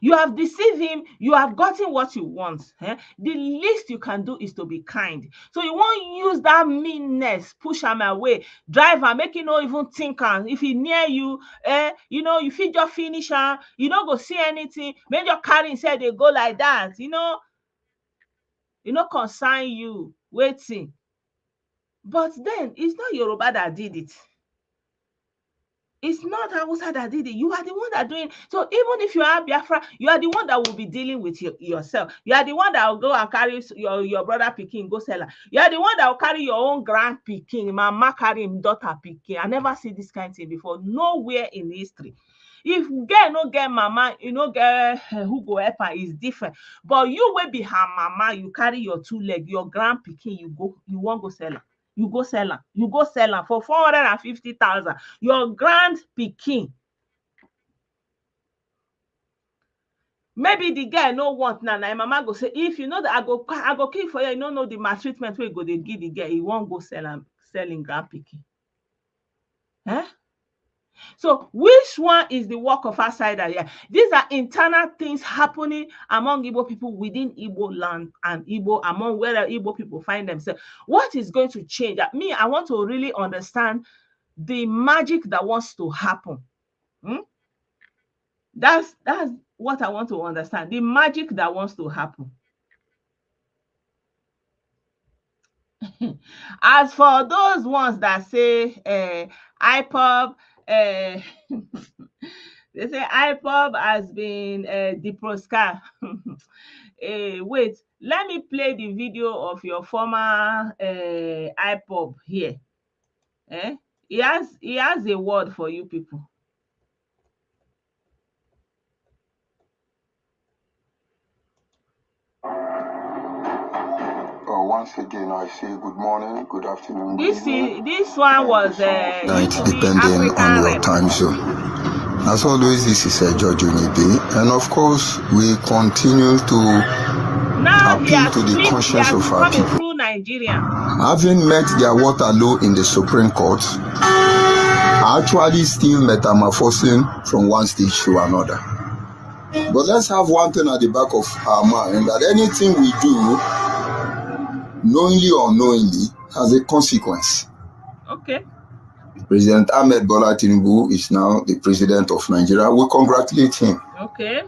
Speaker 1: You have deceived him. You have gotten what you want. The least you can do is to be kind. So you won't use that meanness, push him away, drive him, make him not even think. If he near you, you fit just finish him. You don't go see anything. Make your carry instead they go like that. Concern you waiting. But then it's not Yoruba that did it. It's not Hausa that did it. You are the one that doing. So even if you are Biafra, you are the one that will be dealing with yourself. You are the one that will go and carry your brother Pikin, go sell her. You are the one that will carry your own grand Pikin, mama carry him daughter Pikin. I never see this kind of thing before. Nowhere in history. If girl no get mama, get who go help her is different. But you will be her mama, you carry your 2 leg, your grand Pikin, you won't go sell her. You go sell her for 450,000. Your grand Pikin. Maybe the guy no want now. Now mama go say, if you know that I go kill for you, you don't know the maltreatment where you go they give the guy, he won't go selling grand Pikin. So which one is the work of outsider here? These are internal things happening among Igbo people within Igbo land and among where Igbo people find themselves. What is going to change? I want to really understand the magic that wants to happen. That's what I want to understand. The magic that wants to happen. As for those ones that say IPOB, they say IPOB has been deproscar. Wait, let me play the video of your former IPOB here. He has a word for you people.
Speaker 5: once again, I say good morning, good afternoon, good
Speaker 1: This
Speaker 5: evening.
Speaker 1: this one was
Speaker 2: Depending on your time zone. As always, this is George Onibe, and of course, we continue to
Speaker 1: now
Speaker 2: appeal to the conscience of our people.
Speaker 1: Through Nigerian.
Speaker 2: Having met their Waterloo in the Supreme Court, are actually still metamorphosing from one stage to another. But let's have one thing at the back of our mind, that anything we do, knowingly or unknowingly, has a consequence.
Speaker 1: Okay.
Speaker 2: President Ahmed Bola Tinubu is now the president of Nigeria. We congratulate him.
Speaker 1: Okay.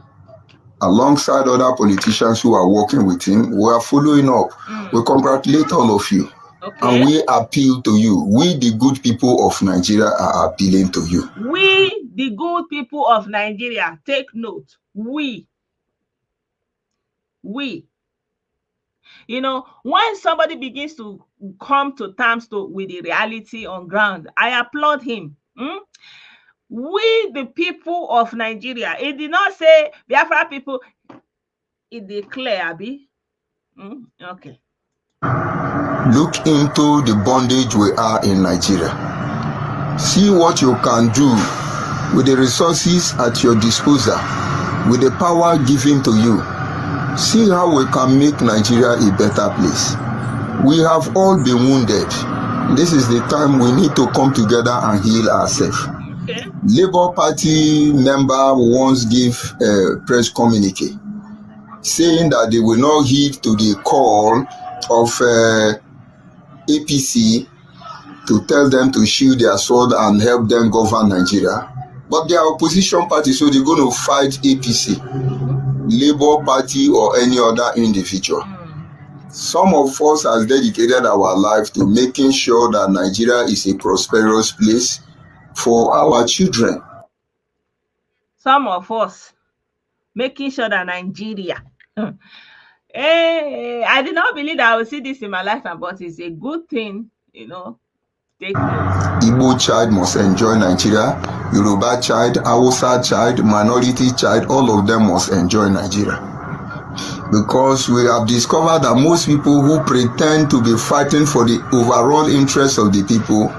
Speaker 2: Alongside other politicians who are working with him, we are following up. We congratulate all of you.
Speaker 1: Okay.
Speaker 2: And we appeal to you. We, the good people of Nigeria, are appealing to you.
Speaker 1: We, the good people of Nigeria, take note. We. You know, when somebody begins to come to terms with the reality on ground, I applaud him. We, the people of Nigeria, it did not say Biafra people, it declare, Abi. Okay.
Speaker 2: Look into the bondage we are in Nigeria. See what you can do with the resources at your disposal, with the power given to you. See how we can make Nigeria a better place. We have all been wounded. This is the time we need to come together and heal ourselves.
Speaker 1: Okay.
Speaker 2: Labour Party member once gave a press communique saying that they will not heed to the call of APC to tell them to shield their sword and help them govern Nigeria. But they are opposition party, so they're going to fight APC, Labour Party, or any other individual. Some of us has dedicated our life to making sure that Nigeria is a prosperous place for our children.
Speaker 1: Some of us making sure that Nigeria. I did not believe that I would see this in my lifetime, but it's a good thing, you know. Take note.
Speaker 2: Igbo child must enjoy Nigeria. Yoruba child, Hausa child, minority child, all of them must enjoy Nigeria. Because we have discovered that most people who pretend to be fighting for the overall interests of the people,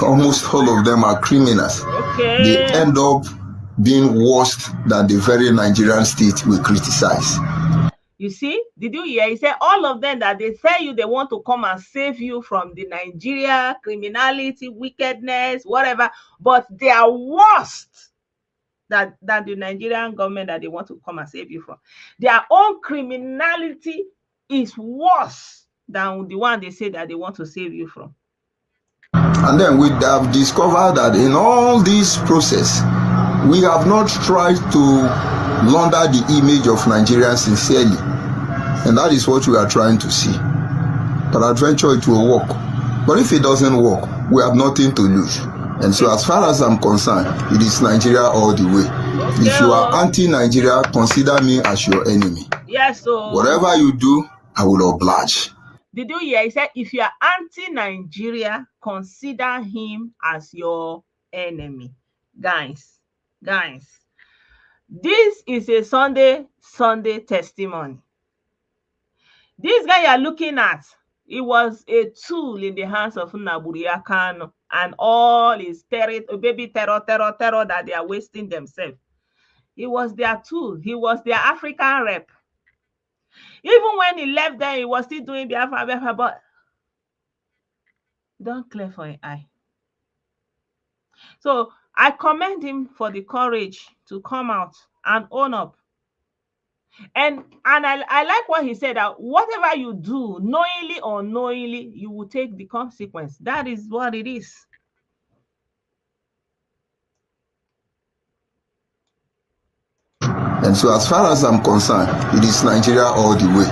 Speaker 2: almost all of them are criminals.
Speaker 1: Okay.
Speaker 2: They end up being worse than the very Nigerian state we criticize.
Speaker 1: You see, did you hear? He said all of them that they tell you they want to come and save you from the Nigeria criminality, wickedness, whatever, but they are worse than the Nigerian government that they want to come and save you from. Their own criminality is worse than the one they say that they want to save you from.
Speaker 2: And then we have discovered that in all this process, we have not tried to launder the image of Nigeria sincerely. And that is what we are trying to see. But adventure, it will work. But if it doesn't work, we have nothing to lose. And so as far as I'm concerned, it is Nigeria all the way. Okay. If you are anti-Nigeria, consider me as your enemy.
Speaker 1: Yes, so
Speaker 2: whatever you do, I will oblige.
Speaker 1: Did you hear? He said, if you are anti-Nigeria, consider him as your enemy. Guys, this is a Sunday testimony. This guy you are looking at, it was a tool in the hands of Nnaburi Kanu and all his baby terror that they are wasting themselves. It was their tool. He was their African rep. Even when he left there, he was still doing Biafra, but don't clear for an eye. So I commend him for the courage to come out and own up. And I like what he said, that whatever you do, knowingly or unknowingly, you will take the consequence. That is what it is.
Speaker 2: And so as far as I'm concerned, it is Nigeria all the way.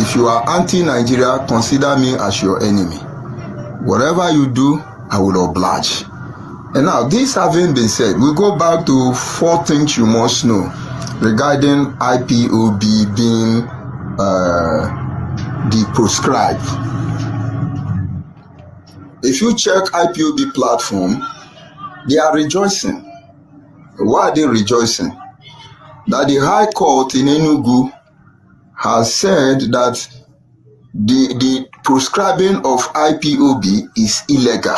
Speaker 2: If you are anti-Nigeria, consider me as your enemy. Whatever you do, I will oblige. And now, this having been said, we go back to 4 things you must know regarding IPOB being proscribed. If you check IPOB platform, they are rejoicing. Why are they rejoicing? That the High Court in Enugu has said that the prescribing of IPOB is illegal.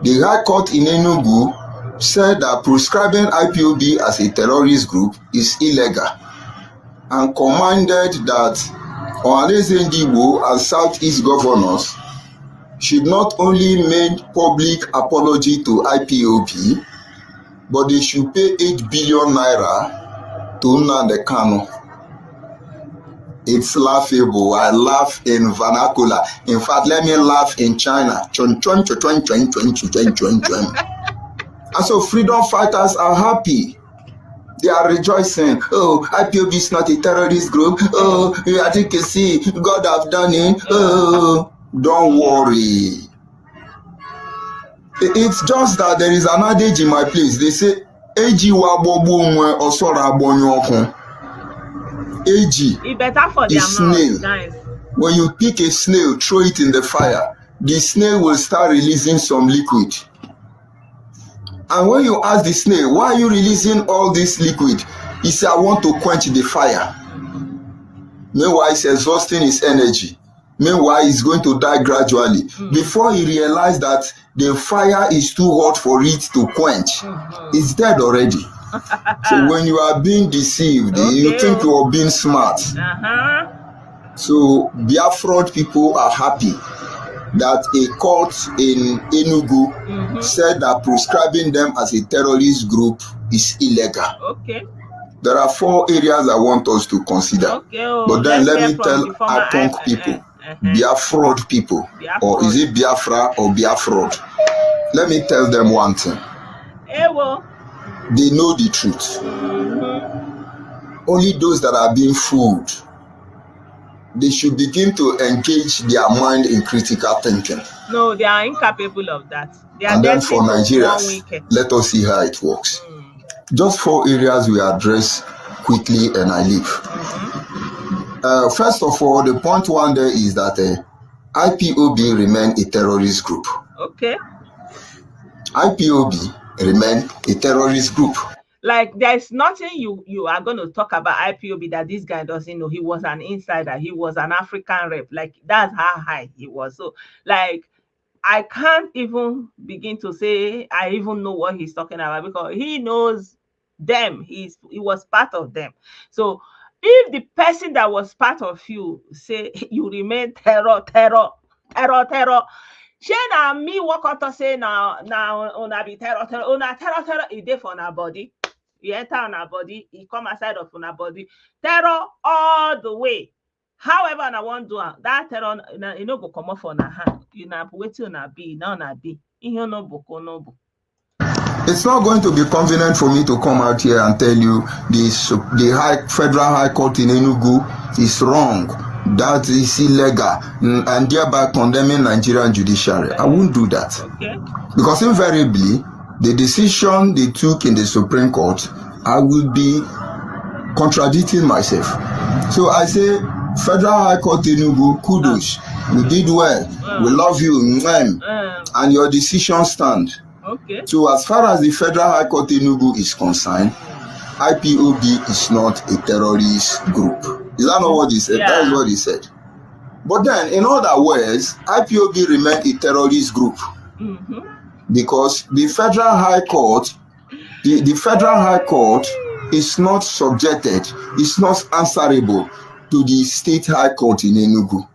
Speaker 2: The High Court in Enugu said that prescribing IPOB as a terrorist group is illegal and commanded that Ohanaeze Ndigbo as Southeast governors should not only make public apology to IPOB, but they should pay 8 billion naira to Nnamdi Kanu. It's laughable. I laugh in vernacular. In fact, let me laugh in China. And so freedom fighters are happy. They are rejoicing. Oh, IPOB is not a terrorist group. Oh, as you can see, God have done it. Oh, don't worry. It's just that there is an adage in my place. They say, Eji wa bobo nwe osora abonyo AG is snail. Nice. When you pick a snail, throw it in the fire, the snail will start releasing some liquid. And when you ask the snail, why are you releasing all this liquid? He said, I want to quench the fire. Meanwhile, it's exhausting his energy. Meanwhile, he's going to die gradually. Before he realized that the fire is too hot for it to quench, he's dead already. So when you are being deceived, you think you are being smart. So Biafra people are happy that a court in Enugu said that prescribing them as a terrorist group is illegal. There are 4 areas I want us to consider. But then let me tell Apong people, Biafra people, or is it Biafra or Biafra? Let me tell them one thing. They know the truth. Only those that are being fooled, they should begin to engage their mind in critical thinking.
Speaker 1: No, they are incapable of that. They are
Speaker 2: and then for Nigerians, let us see how it works. Just 4 areas we address quickly and I leave. First of all, the point 1 there is that IPOB remain a terrorist group. IPOB remain a terrorist group.
Speaker 1: Like there's nothing you are going to talk about IPOB that this guy doesn't know. He was an insider. He was an African rep. Like that's how high he was. So like I can't even begin to say I even know what he's talking about because he knows them. He was part of them. So if the person that was part of you say you remain terror, Shena me walk out to say now una be terror, it dey for our body. He enter on our body, he come aside of our body. Terror all the way. However, I want to do that terror, you know, go come off on our hand. You know, wait till na be, now na be. You know, boko no bo.
Speaker 2: It's not going to be convenient for me to come out here and tell you the Federal High Court in Enugu is wrong. That is illegal and thereby condemning Nigerian judiciary. I won't do that. Because invariably, the decision they took in the Supreme Court, I will be contradicting myself. So I say, Federal High Court Enugu, kudos. You did well. We love you. And your decision stand. So as far as the Federal High Court Enugu is concerned, IPOB is not a terrorist group. Is that not what he said? That is what he said. But then, in other words, IPOB remained a terrorist group because the Federal High Court, the Federal High Court is not subjected, is not answerable to the State High Court in Enugu.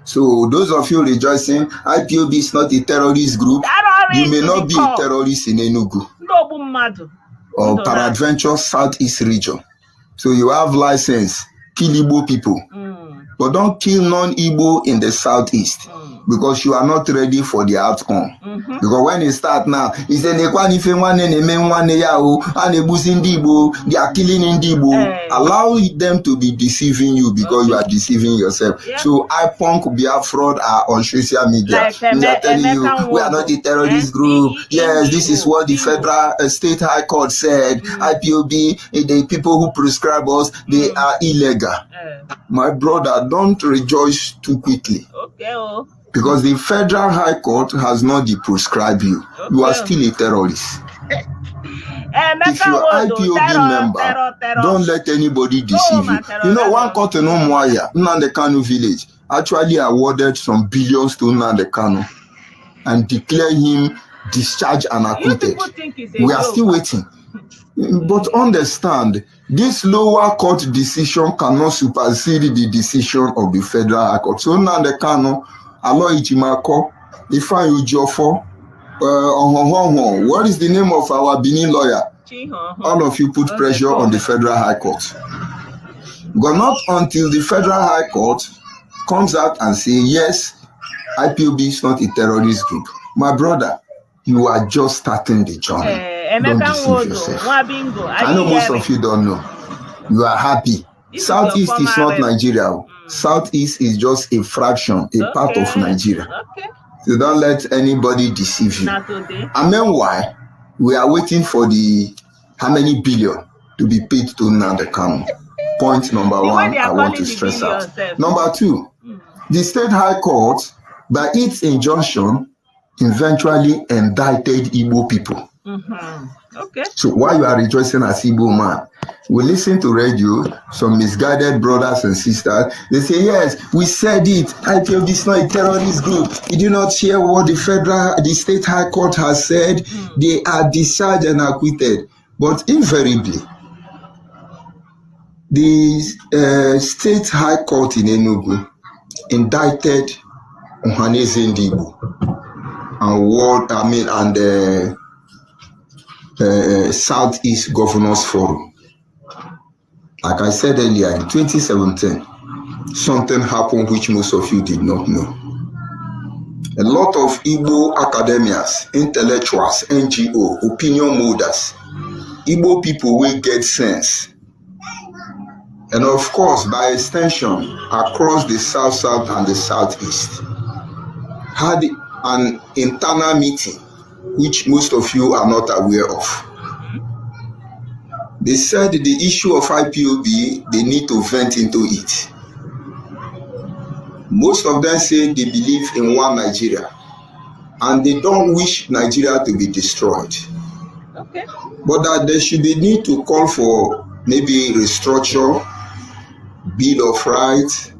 Speaker 2: So those of you rejoicing, IPOB is not a terrorist group. You may not be a terrorist in Enugu or peradventure Southeast region. So you have license, kill Igbo people, but don't kill non-Igbo in the Southeast because you are not ready for the outcome. Because when you start now, it's they are killing Igbo. Allow them to be deceiving you because you are deceiving yourself. So IPONC Biafra are on social media. They are telling you we are not a terrorist group. Yes, this is what the Federal State High Court said. IPOB, the people who prescribe us, they are illegal. My brother, don't rejoice too quickly. Because the Federal High Court has not prescribed you. You are still a terrorist. If you are IPOB member, don't let anybody deceive you. You know, one court in Umuahia, Nnamdi Kanu village, actually awarded some billions to Nnamdi Kanu and declare him discharged and acquitted. We are still waiting. But understand, this lower court decision cannot supersede the decision of the Federal High Court. So Nnamdi Kanu, Alo Ijimako, Ifeanyi Ejiofor, what is the name of our Benin lawyer? All of you put pressure on the Federal High Court. But not until the Federal High Court comes out and say, yes, IPOB is not a terrorist group. My brother, you are just starting the journey. Don't deceive yourself. I know most of you don't know. You are happy. Southeast is not Nigeria. Southeast is just a fraction, a part of Nigeria. So don't let anybody deceive you. And meanwhile, we are waiting for the how many billion to be paid to Nnamdi Kanu. Point number one, I want to stress out. Number two, the State High Court, by its injunction, eventually indicted Igbo people.
Speaker 1: Okay.
Speaker 2: So while you are rejoicing as Igbo man, we listen to radio, some misguided brothers and sisters, they say, yes, we said it, IPOB is not a terrorist group. You do not hear what the State High Court has said. They are discharged and acquitted. But invariably, the State High Court in Enugu indicted Ohaneze Ndigbo and Southeast Governors Forum. Like I said earlier, in 2017, something happened which most of you did not know. A lot of Igbo academians, intellectuals, NGO, opinion holders, Igbo people will get sense. And of course, by extension, across the South and the Southeast, had an internal meeting, which most of you are not aware of. They said the issue of IPOB, they need to vent into it. Most of them say they believe in one Nigeria, and they don't wish Nigeria to be destroyed.
Speaker 1: Okay.
Speaker 2: But that there should be need to call for maybe restructure, Bill of Rights,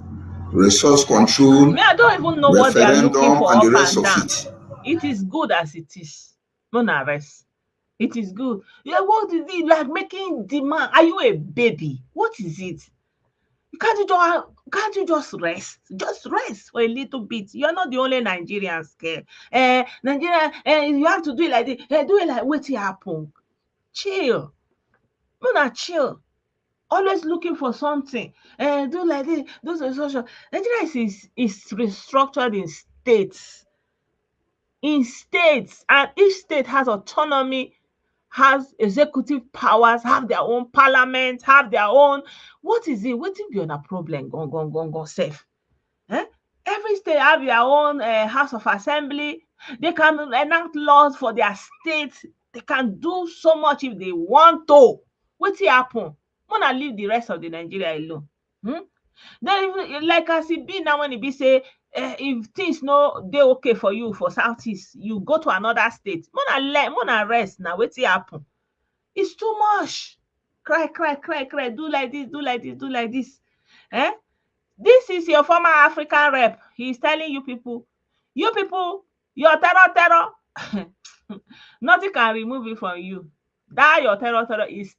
Speaker 2: resource control,
Speaker 1: I don't even know what they are looking for
Speaker 2: and the rest of it.
Speaker 1: It is good as it is. No rest. It is good. Yeah, what is it like making demand? Are you a baby? What is it? Can't you just rest? Just rest for a little bit. You're not the only Nigerian scared. Nigeria, you have to do it like this. Do it like what happen. Chill. No, chill. Always looking for something. Do like this. Do social. Nigeria is restructured in states. In states, and each state has autonomy, has executive powers, have their own parliament, have their own. What is it? What if you're a problem? Go safe. Every state have their own House of Assembly. They can enact laws for their state. They can do so much if they want to. What will happen? Wanna leave the rest of the Nigeria alone. Then, like as it be now, when it be say, if things no they okay for you for Southeast, you go to another state. Wanna rest now. What will happen? It's too much. Cry. Do like this. Do like this. Do like this. This is your former African rep. He's telling you people, your terror. Nothing can remove it from you. That your terror is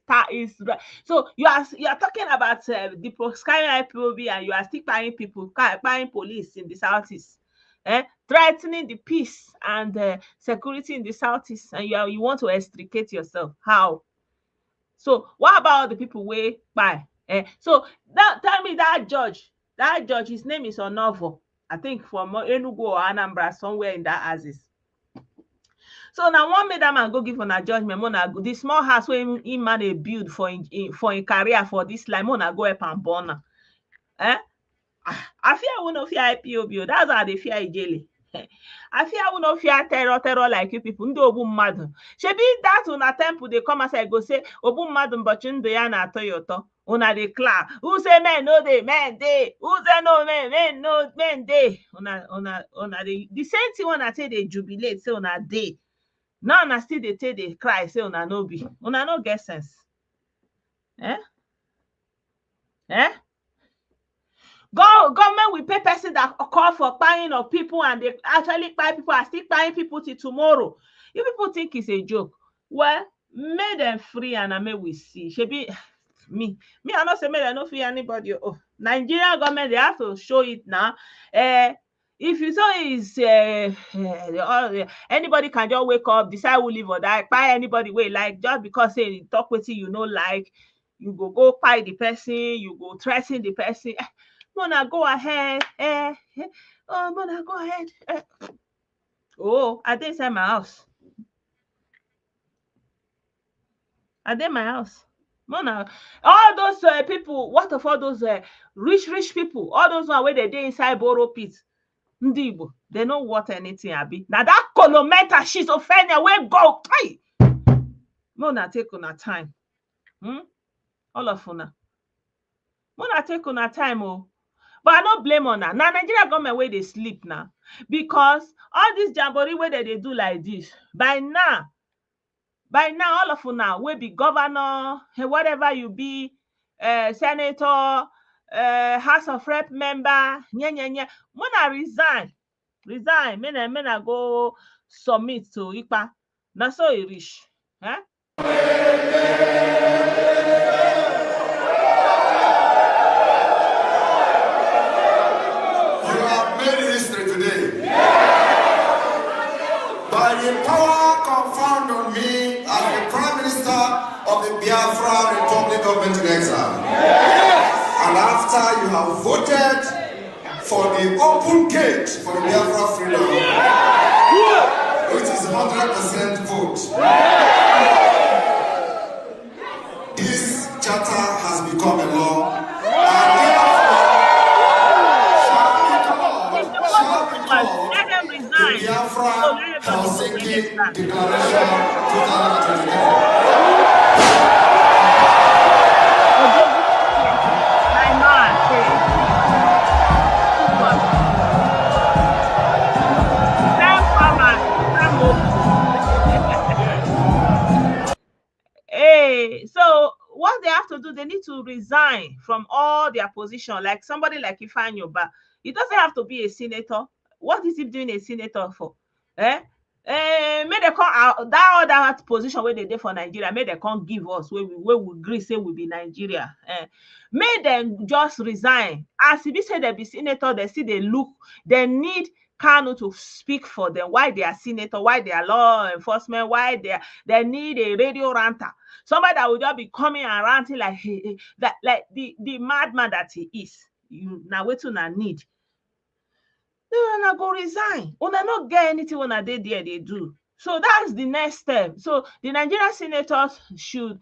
Speaker 1: so you are talking about the proscribing IPOB, and you are still buying police in the Southeast, threatening the peace and security in the Southeast, and you want to extricate yourself. How? So what about the people way by? So tell me that judge, his name is Onovo, I think from Enugu or Anambra, somewhere in that axis. So now one made that man go give on a judgment. Mona go the small house where him man a build for a career for this line. Mona go up and burn. I fear I will not fear IPOB. That's how they fear Ijele. I fear I will not fear terror like you people. Ndo obu mmadụ. Shebi that una temple they come and say go say obu mmadụ mbochi ndo ya na Toyota. Una dey clap. Who say men no dey, men dey. Who say no men no men dey. Una the same thing when I say they jubilate say una dey. Now na still dey take dey cry say una no be. Una no get sense. Eh? Eh? Government will pay person that call for buying of people and they actually buy people and still buying people till tomorrow. If people think it's a joke, well, make them free and I may we see. Shebi me, I not say make them no free anybody. Oh, Nigerian government, they have to show it now. If you say is anybody can just wake up, decide who live or die, buy anybody way like just because say talk with you know like you go buy the person, you go threaten the person. Mona, go ahead. Oh, Mona, go ahead. Oh, I did inside my house. I did my house. Mona, all those people, what of all those rich people, all those one where they dey inside borrow pit. Ndị Igbo, they don't want anything, abi. Now that colomenta schizophrenia where go. Hey! Mona, take on time. All of una. Mona, take on time, oh. But I don't blame on that. Now Nigeria government where they sleep now. Because all this jamboree where they do like this, by now, all of you now will be governor, whatever you be, senator, House of Rep member, Mona resign. Mena go submit to IPA. Now so it reach. Huh?
Speaker 2: By the power conferred on me as the Prime Minister of the Biafra Republic Government in Exile. And after you have voted for the open gate for the Biafra freedom, which is 100% vote, this charter has become a law. And the Biafra Helsinki Declaration 2023.
Speaker 1: Hey, so what they have to do, they need to resign from all their position. Like somebody like Ifeanyi Oba, he doesn't have to be a senator. What is he doing a senator for? May they come out that other position where they did for Nigeria, may they come give us where we agree say we be Nigeria. May them just resign. As if they say they be senator, they see they look, they need Kanu to speak for them. Why they are senator, why they are law enforcement, why they need a radio ranter. Somebody that will just be coming and ranting like that, like the madman that he is. You now wait to need. Una go resign. Una not get anything when they there they do. So that's the next step. So the Nigerian senators should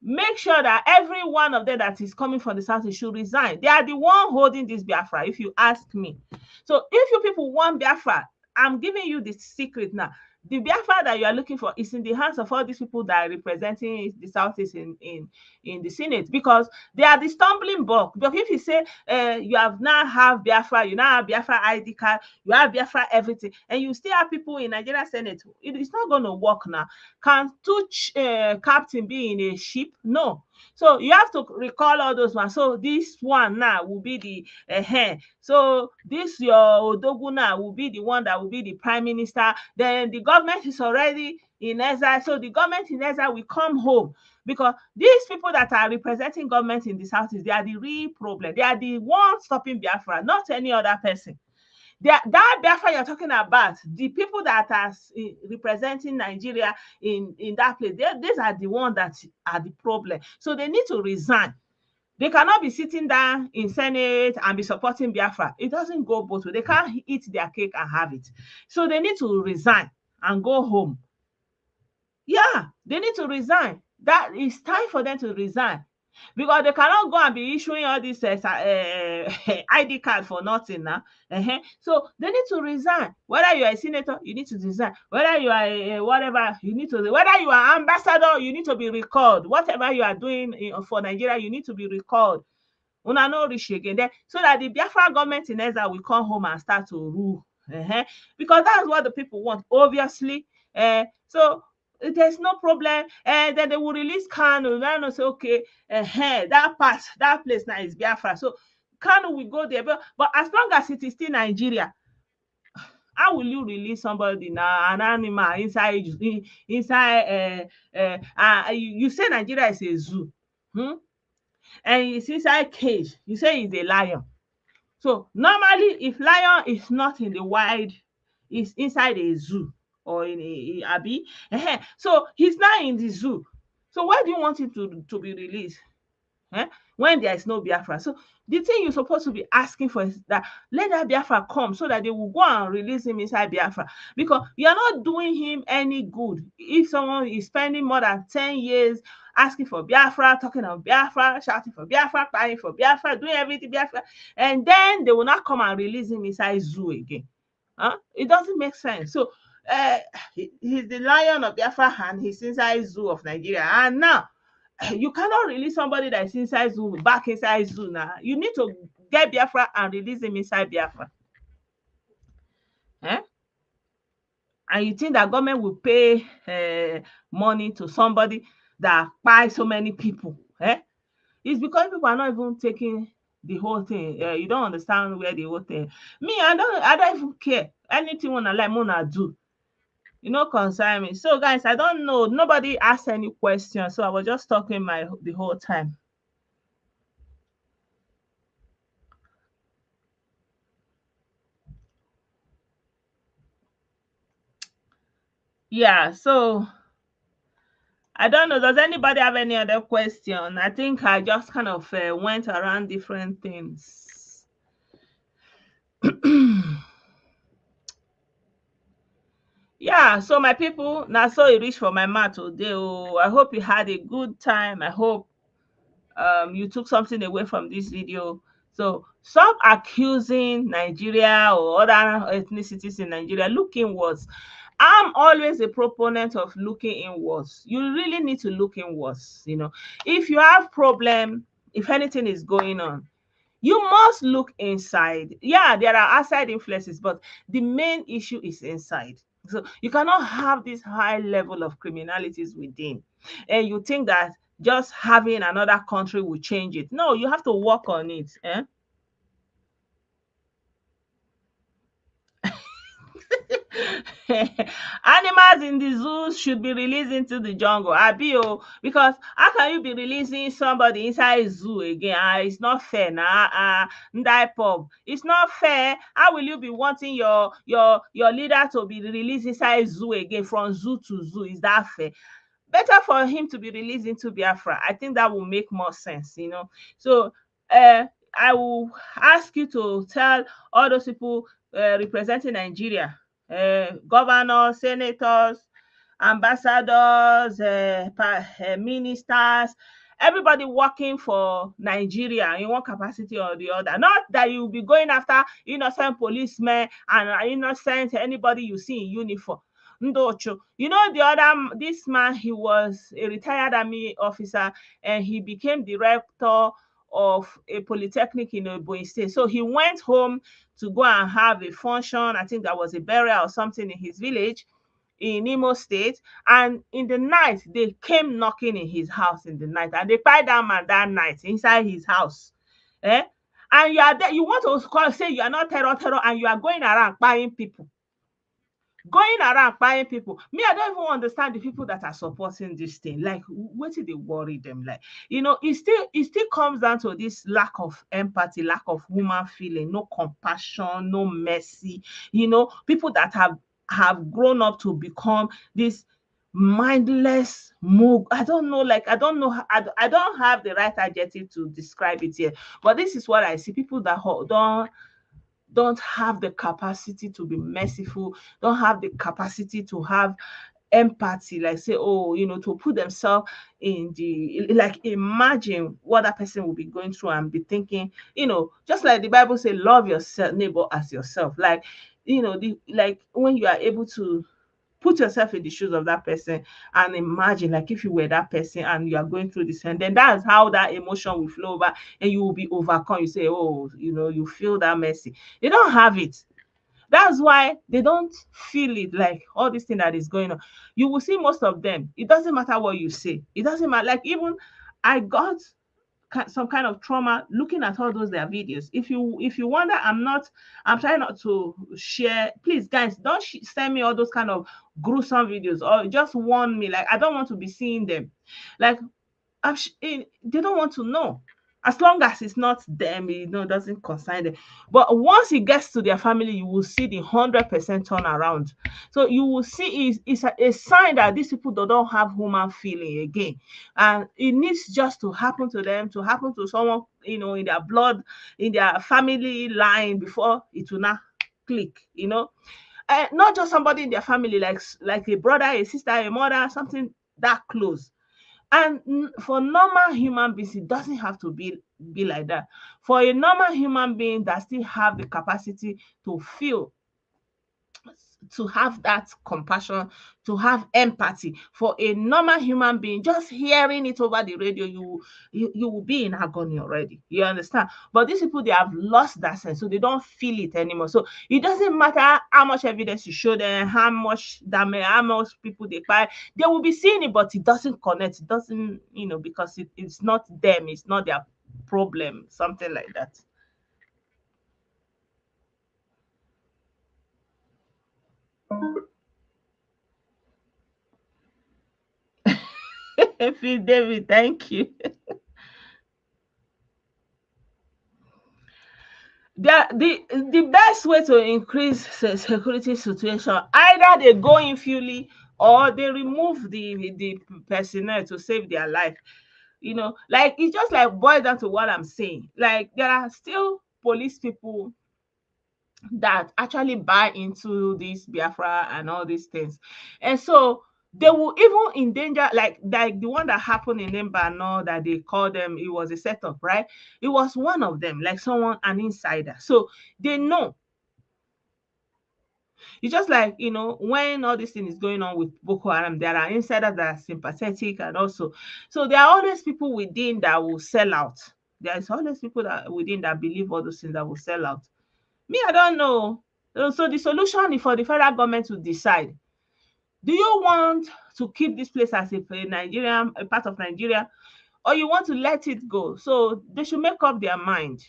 Speaker 1: make sure that every one of them that is coming from the south should resign. They are the one holding this Biafra, if you ask me. So if you people want Biafra, I'm giving you the secret now. The Biafra that you are looking for is in the hands of all these people that are representing the Southeast in the Senate, because they are the stumbling block. But if you say you have now have Biafra, you now have Biafra ID card, you have Biafra everything, and you still have people in Nigeria Senate, it's not going to work now. Can two captain be in a ship? No. So you have to recall all those ones. So this one now will be the so this your Odogu now will be the one that will be the prime minister. Then the government is already in exile. So the government in exile will come home, because these people that are representing government in the southeast, they are the real problem. They are the ones stopping Biafra, not any other person. That Biafra you're talking about, the people that are representing Nigeria in that place, these are the ones that are the problem. So they need to resign. They cannot be sitting down in Senate and be supporting Biafra. It doesn't go both ways. They can't eat their cake and have it. So they need to resign and go home. Yeah, they need to resign. That is time for them to resign. Because they cannot go and be issuing all this ID card for nothing now. So they need to resign. Whether you are a senator, you need to resign. Whether you are whatever, you need to. Whether you are ambassador, you need to be recalled. Whatever you are doing for Nigeria, you need to be recalled. Una no reach again there, so that the Biafra government in exile will come home and start to rule. Because that's what the people want. Obviously, So there's no problem. Then they will release Kanu. Then say, okay, that place now is Biafra. So Kanu will go there. But as long as it is still Nigeria, how will you release somebody now, an animal inside you say Nigeria is a zoo, and it's inside cage, you say it's a lion. So normally if lion is not in the wild, it's inside a zoo or in a abi. So he's now in the zoo. So why do you want him to be released? When there is no Biafra. So the thing you're supposed to be asking for is that let that Biafra come so that they will go and release him inside Biafra. Because you're not doing him any good. If someone is spending more than 10 years asking for Biafra, talking of Biafra, shouting for Biafra, crying for Biafra, doing everything Biafra, and then they will not come and release him inside zoo again. It doesn't make sense. So he's the lion of Biafra and he's inside zoo of Nigeria. And now you cannot release somebody that is inside zoo back inside zoo now. You need to get Biafra and release him inside Biafra. And you think that government will pay money to somebody that buys so many people? It's because people are not even taking the whole thing. You don't understand where the whole thing. Me, I don't even care. Anything when I like, wanna do. You know, concern me. So guys, I don't know. Nobody asked any questions, so I was just talking the whole time. Yeah, so I don't know. Does anybody have any other question? I think I just kind of went around different things. Yeah, so my people, now so it reached for my mouth today. I hope you had a good time. I hope you took something away from this video. So stop accusing Nigeria or other ethnicities in Nigeria. Look inwards. I'm always a proponent of looking inwards. You really need to look inwards. If you have problem, if anything is going on, you must look inside. Yeah, there are outside influences, but the main issue is inside. So you cannot have this high level of criminalities within, and you think that just having another country will change it. No, you have to work on it. Animals in the zoos should be released into the jungle, abio, because how can you be releasing somebody inside zoo again? It's not fair now. It's not fair. How will you be wanting your leader to be released inside zoo again, from zoo to zoo? Is that fair? Better for him to be released into Biafra. I think that will make more sense. So I will ask you to tell all those people representing Nigeria, governors, senators, ambassadors, ministers, everybody working for Nigeria in one capacity or the other. Not that you'll be going after innocent policemen and innocent anybody you see in uniform. Ndocho. This man, he was a retired army officer and he became director of a polytechnic in Ebonyi State. So he went home to go and have a function. I think there was a burial or something in his village in Imo State. And in the night, they came knocking in his house in the night. And they tied that man that night inside his house. And you are there, you want to say you are not terror, and you are going around buying people. Going around buying people. Me, I don't even understand the people that are supporting this thing. Like, what did they worry them? Like, it still comes down to this lack of empathy, lack of human feeling, no compassion, no mercy. People that have grown up to become this mindless move. I don't know. I don't have the right adjective to describe it here. But this is what I see. People that don't have the capacity to be merciful, don't have the capacity to have empathy, like say, to put themselves in imagine what that person will be going through and be thinking, just like the Bible says, love your neighbor as yourself. When you are able to put yourself in the shoes of that person and imagine, like, if you were that person and you are going through this, and then that's how that emotion will flow over and you will be overcome. You say, you feel that mercy. You don't have it. That's why they don't feel it, like all this thing that is going on. You will see most of them, it doesn't matter what you say. It doesn't matter. Like, even I got some kind of trauma looking at all those their videos. If you wonder, I'm trying not to share. Please, guys, don't send me all those kind of gruesome videos, or just warn me. Like, I don't want to be seeing them. Like, they don't want to know. As long as it's not them, doesn't concern them. But once it gets to their family, you will see the 100% turn around. So you will see it's a sign that these people don't have human feeling again, and it needs just to happen to them, to happen to someone, in their blood, in their family line, before it will not click. Not just somebody in their family, like a brother, a sister, a mother, something that close. And for normal human beings, it doesn't have to be like that. For a normal human being that still have the capacity to feel, to have that compassion, to have empathy, for a normal human being, just hearing it over the radio, you will be in agony already. You understand? But these people, they have lost that sense, so they don't feel it anymore. So it doesn't matter how much evidence you show them, how much damage, how much people they buy, they will be seeing it, but it doesn't connect. It doesn't, because it's not them, it's not their problem, something like that. Phil David, thank you. The best way to increase security situation, either they go in fully, or they remove the personnel to save their life. Like, it's just like boil down to what I'm saying. Like, there are still police people that actually buy into this Biafra and all these things. And so they will even endanger, like the one that happened in Mbano, that they called them, it was a setup, right? It was one of them, like someone, an insider. So they know. It's just like, when all this thing is going on with Boko Haram, there are insiders that are sympathetic, and also, so there are always people within that will sell out. There is always people that within that believe all those things that will sell out. Me, I don't know. So the solution is for the federal government to decide. Do you want to keep this place as a part of Nigeria, or you want to let it go? So they should make up their mind.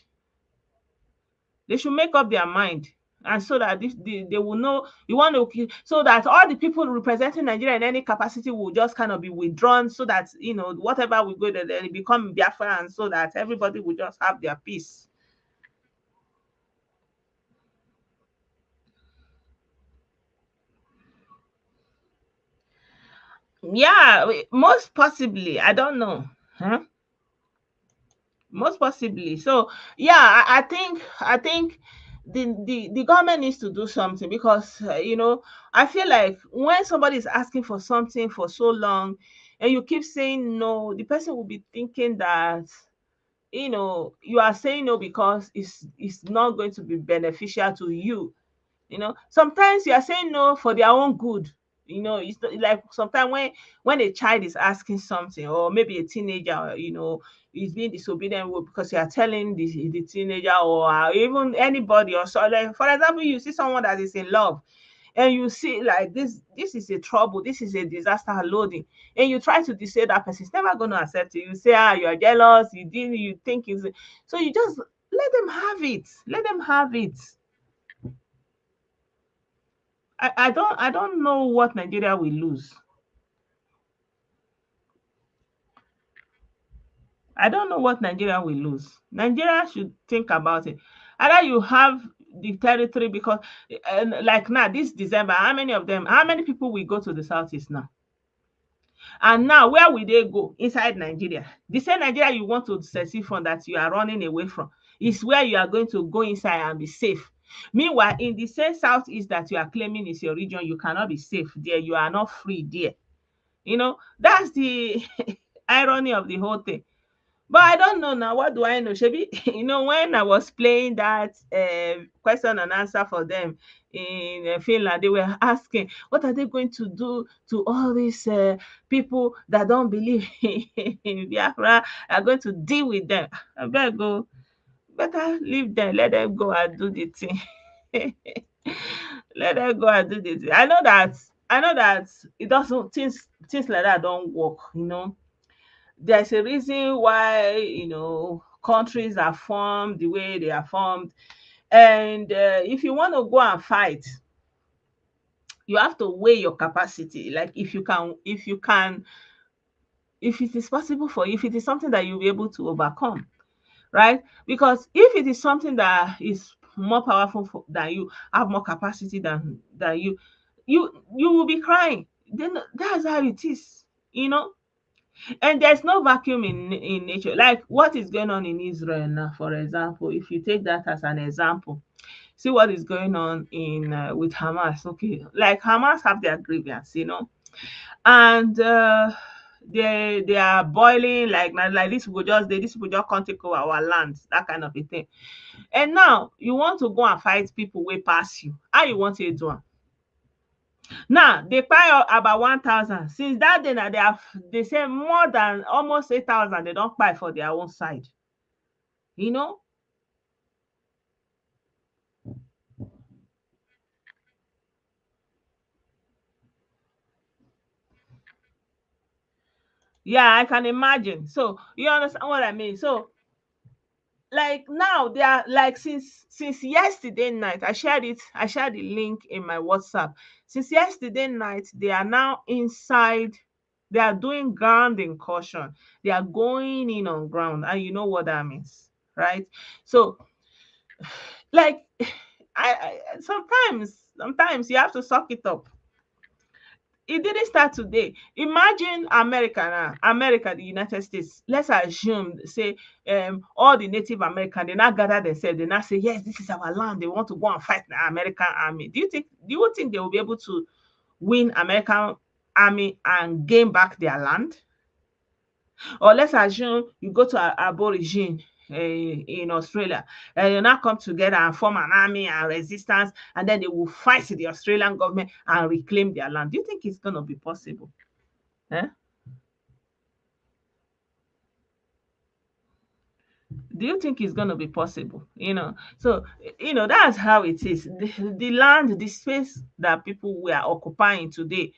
Speaker 1: They should make up their mind. And so that they will know, you want to, so that all the people representing Nigeria in any capacity will just kind of be withdrawn, so that, whatever we go there, then it become Biafra, and so that everybody will just have their peace. Yeah, most possibly. I don't know. Huh? Most possibly. So yeah, I think the government needs to do something, because I feel like when somebody is asking for something for so long, and you keep saying no, the person will be thinking that you are saying no because it's not going to be beneficial to you. Sometimes you are saying no for their own good. It's like sometimes when a child is asking something, or maybe a teenager, is being disobedient, because you are telling the teenager, or even anybody, or so. Like, for example, you see someone that is in love, and you see, like, this is a trouble, this is a disaster loading, and you try to dissuade that person. It's never going to accept it. You say, you are jealous, you think it's, so you just let them have it. Let them have it. I don't know what Nigeria will lose. I don't know what Nigeria will lose. Nigeria should think about it. Either you have the territory, because like now, this December, how many people will go to the southeast now? And now, where will they go? Inside Nigeria. The same Nigeria you want to secede from, that you are running away from, is where you are going to go inside and be safe. Meanwhile, in the same southeast that you are claiming is your region, you cannot be safe there. You are not free there. That's the irony of the whole thing. But I don't know now. What do I know? Shebi, when I was playing that question and answer for them in Finland, they were asking, what are they going to do to all these people that don't believe in Biafra? Are going to deal with them? I better leave them, let them go and do the thing. Let them go and do this. I know that it doesn't things like that don't work, There's a reason why, countries are formed the way they are formed. And if you want to go and fight, you have to weigh your capacity. Like if it is possible for you, if it is something that you'll be able to overcome, right? Because if it is something that is more powerful than you, have more capacity than you will be crying. Then that's how it is, you know. And there's no vacuum in nature. Like what is going on in Israel now, for example, if you take that as an example, see what is going on in with Hamas. Okay, like Hamas have their grievance, and they are boiling like these people just can't take over our land, that kind of a thing. And now you want to go and fight people way past you. How you want to do am? Now they kpai about 1,000. Since that day now they say more than almost 8,000 they don't kpai for their own side. You know? Yeah, I can imagine. So you understand what I mean? So like now they are like since yesterday night, I shared the link in my WhatsApp. Since yesterday night they are now inside. They are doing ground incursion. They are going in on ground, and you know what that means, right? So like sometimes you have to suck it up. It didn't start today. Imagine America now, America, the United States. Let's assume, say, all the Native American, they now gather themselves, they now say, yes, this is our land. They want to go and fight the American army. Do you think they will be able to win American army and gain back their land? Or let's assume you go to Aborigine in Australia, and they now come together and form an army and resistance, and then they will fight the Australian government and reclaim their land. Do you think it's going to be possible? Eh? Do you think it's going to be possible? So that's how it is. The land, the space that people were occupying today,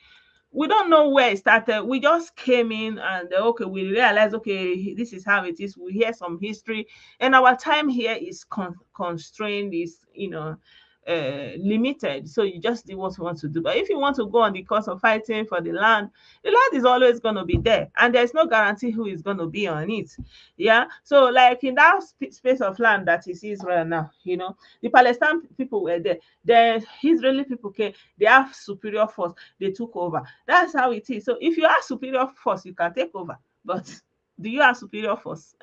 Speaker 1: we don't know where it started. We just came in and okay, we realized, okay, this is how it is. We hear some history, and our time here is constrained, is limited. So you just do what you want to do. But if you want to go on the course of fighting for the land is always going to be there, and there's no guarantee who is going to be on it. Yeah. So like in that space of land that is Israel now, the Palestinian people were there. The Israeli people came. They have superior force. They took over. That's how it is. So if you have superior force, you can take over. But do you have superior force?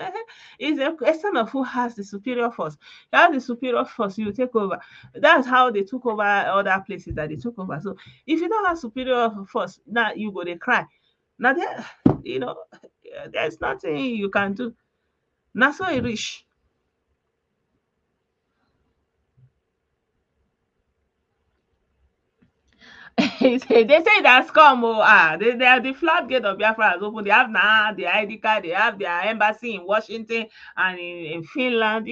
Speaker 1: It's a question of who has the superior force. You have the superior force, you take over. That's how they took over other places that they took over. So if you don't have superior force, now you go they cry. Now there, there's nothing you can do. Now so it reach. They say it has come. They are the floodgate of Biafra has opened. They have now the ID card, they have their embassy in Washington and in Finland,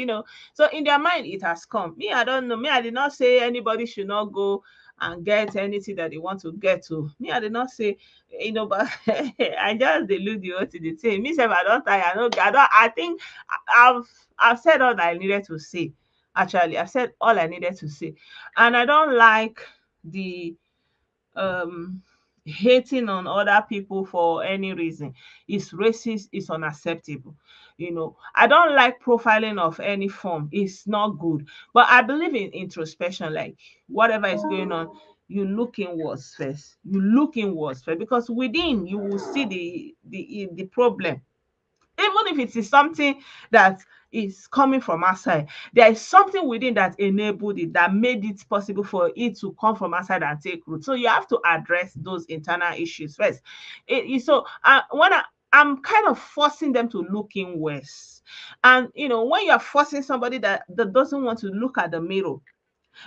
Speaker 1: So in their mind, it has come. Me, I don't know. Me, I did not say anybody should not go and get anything that they want to get to. Me, I did not say, but I just delude you to the thing. Me, self, I don't tire. I think I've said all that I needed to say. Actually, I've said all I needed to say. And I don't like the hating on other people for any reason. It's racist, it's unacceptable. I don't like profiling of any form. It's not good. But I believe in introspection, like whatever is going on, you look inwards first. You look inwards first, because within you will see the problem. Even if it is something that is coming from outside, there is something within that enabled it, that made it possible for it to come from outside and take root. So you have to address those internal issues first. I'm kind of forcing them to look inwards. And when you're forcing somebody that doesn't want to look at the mirror,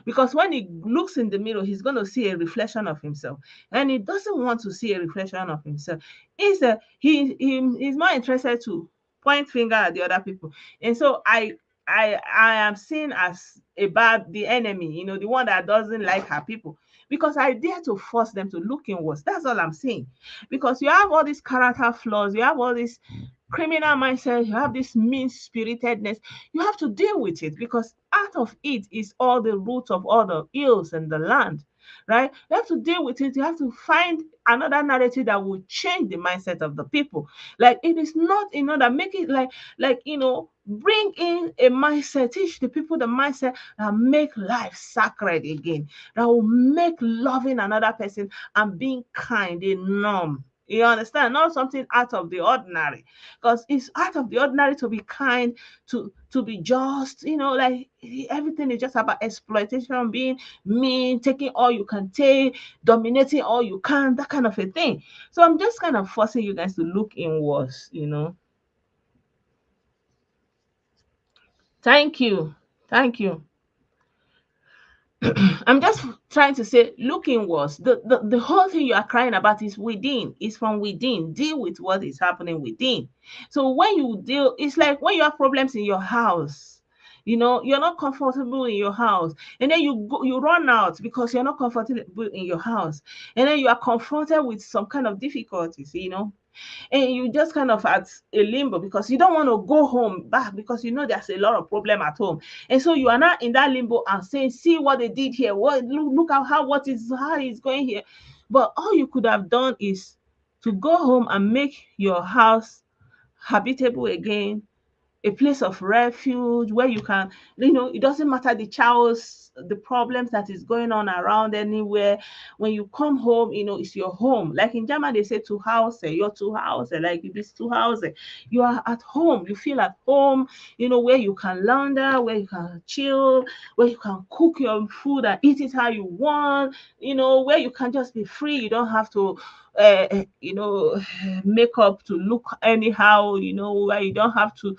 Speaker 1: because when he looks in the mirror, he's going to see a reflection of himself, and he doesn't want to see a reflection of himself. He's more interested to point finger at the other people. And so I I am seen as the enemy, the one that doesn't like her people, because I dare to force them to look inwards. That's all I'm saying. Because you have all these character flaws, you have all this criminal mindset, you have this mean spiritedness. You have to deal with it, because out of it is all the root of all the ills in the land, right? You have to deal with it. You have to find another narrative that will change the mindset of the people. Like, it is not that make it like bring in a mindset, teach the people the mindset that make life sacred again, that will make loving another person and being kind a norm. You understand? Not something out of the ordinary. Because it's out of the ordinary to be kind, to be just, like everything is just about exploitation, being mean, taking all you can take, dominating all you can, that kind of a thing. So I'm just kind of forcing you guys to look inwards. Thank you. Thank you. I'm just trying to say, look inwards. The whole thing you are crying about is within, is from within. Deal with what is happening within. So when you deal, it's like when you have problems in your house. You're not comfortable in your house, and then you run out because you're not comfortable in your house, and then you are confronted with some kind of difficulties. And you just kind of at a limbo because you don't want to go home back, because there's a lot of problem at home. And so you are not in that limbo and saying, see what they did here, what look at how it's going here. But all you could have done is to go home and make your house habitable again, a place of refuge where you can, it doesn't matter the chaos, the problems that is going on around anywhere. When you come home, it's your home. Like in German, they say to house, your to house, like this to house. You are at home. You feel at home, where you can launder, where you can chill, where you can cook your food and eat it how you want, where you can just be free. You don't have to make up to look anyhow, where you don't have to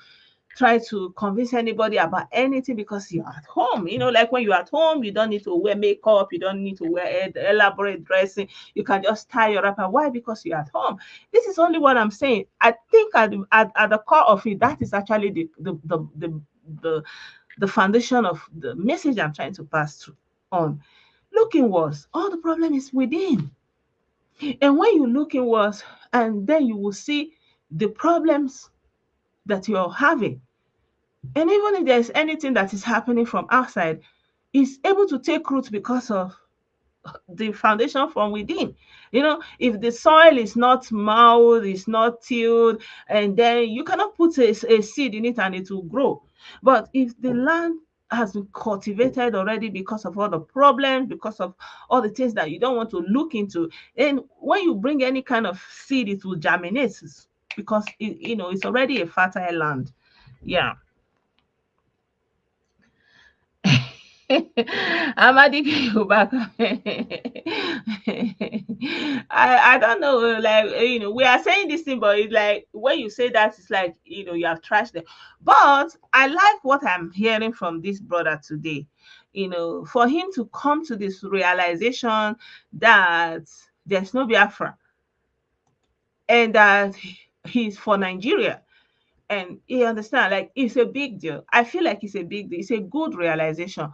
Speaker 1: try to convince anybody about anything because you're at home. Like when you're at home, you don't need to wear makeup, you don't need to wear elaborate dressing. You can just tie your wrapper. Why? Because you're at home. This is only what I'm saying. I think at the core of it, that is actually the foundation of the message I'm trying to pass through on. Look inwards. All the problem is within. And when you look inwards, and then you will see the problems that you're having. And even if there's anything that is happening from outside, it's able to take root because of the foundation from within. If the soil is not mowed, is not tilled, and then you cannot put a seed in it and it will grow. But if the land has been cultivated already because of all the problems, because of all the things that you don't want to look into, and when you bring any kind of seed, it will germinate because it's already a fertile land. Yeah. Amadi Yoruba. I don't know, like we are saying this thing, but it's like when you say that, it's like you have trashed them. But I like what I'm hearing from this brother today. For him to come to this realization that there's no Biafra and that he's for Nigeria. And he understand, like, it's a big deal. I feel like it's a big deal. It's a good realization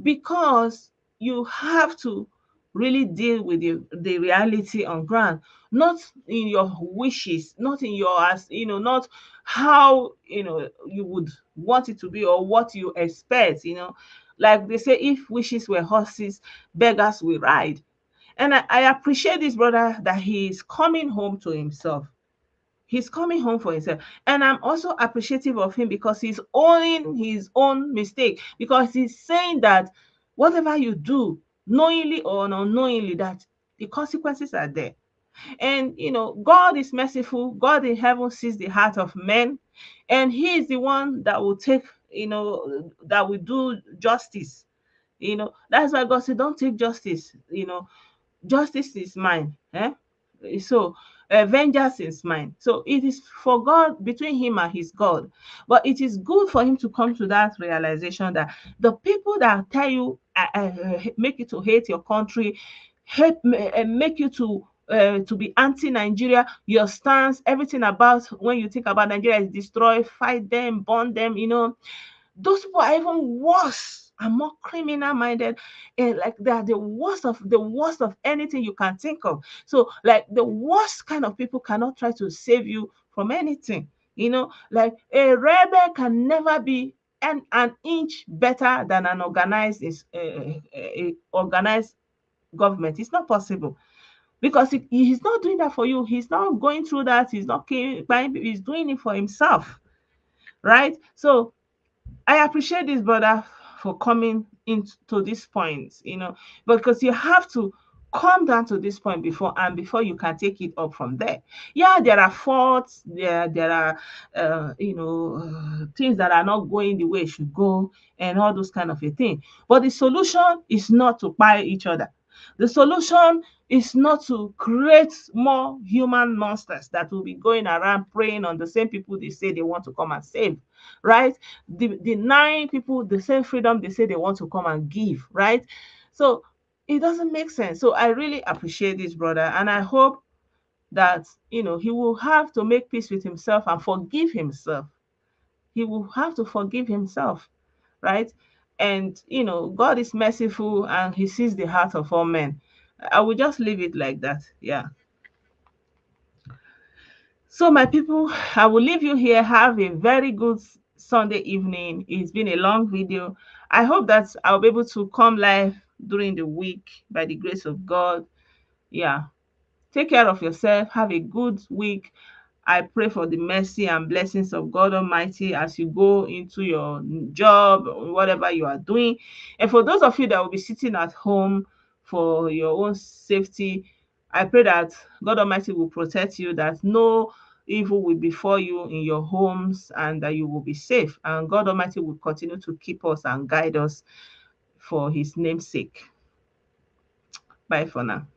Speaker 1: because you have to really deal with the reality on ground, not in your wishes, not in your not how you would want it to be or what you expect. Like they say, if wishes were horses, beggars will ride. And I appreciate this brother that he is coming home to himself. He's coming home for himself. And I'm also appreciative of him because he's owning his own mistake. Because he's saying that whatever you do, knowingly or unknowingly, that the consequences are there. And God is merciful. God in heaven sees the heart of men. And he is the one that will take, that will do justice. That's why God said, don't take justice. Justice is mine. So vengeance is mine. So it is for God, between him and his God. But it is good for him to come to that realization that the people that tell you make you to hate your country, make you to be anti-Nigeria, your stance, everything about when you think about Nigeria is destroy, fight them, burn them, Those people are even worse and more criminal minded, and like they are the worst of anything you can think of. So like the worst kind of people cannot try to save you from anything. Like a rebel can never be an inch better than an organized government. It's not possible, because he's not doing that for you. He's not going through that. He's not buying. He's doing it for himself, right? So I appreciate this brother for coming into this point, because you have to come down to this point before you can take it up from there. Yeah, there are faults, there are things that are not going the way it should go, and all those kind of a thing. But the solution is not to buy each other. The solution is not to create more human monsters that will be going around preying on the same people they say they want to come and save, right? Denying people the same freedom they say they want to come and give, right? So it doesn't make sense. So I really appreciate this brother, and I hope that he will have to make peace with himself and forgive himself. He will have to forgive himself, right? And God is merciful and he sees the heart of all men. I will just leave it like that. Yeah. So, my people, I will leave you here. Have a very good Sunday evening. It's been a long video. I hope that I'll be able to come live during the week by the grace of God. Yeah. Take care of yourself. Have a good week. I pray for the mercy and blessings of God Almighty as you go into your job or whatever you are doing. And for those of you that will be sitting at home for your own safety, I pray that God Almighty will protect you, that no evil will befall you in your homes, and that you will be safe. And God Almighty will continue to keep us and guide us for his name's sake. Bye for now.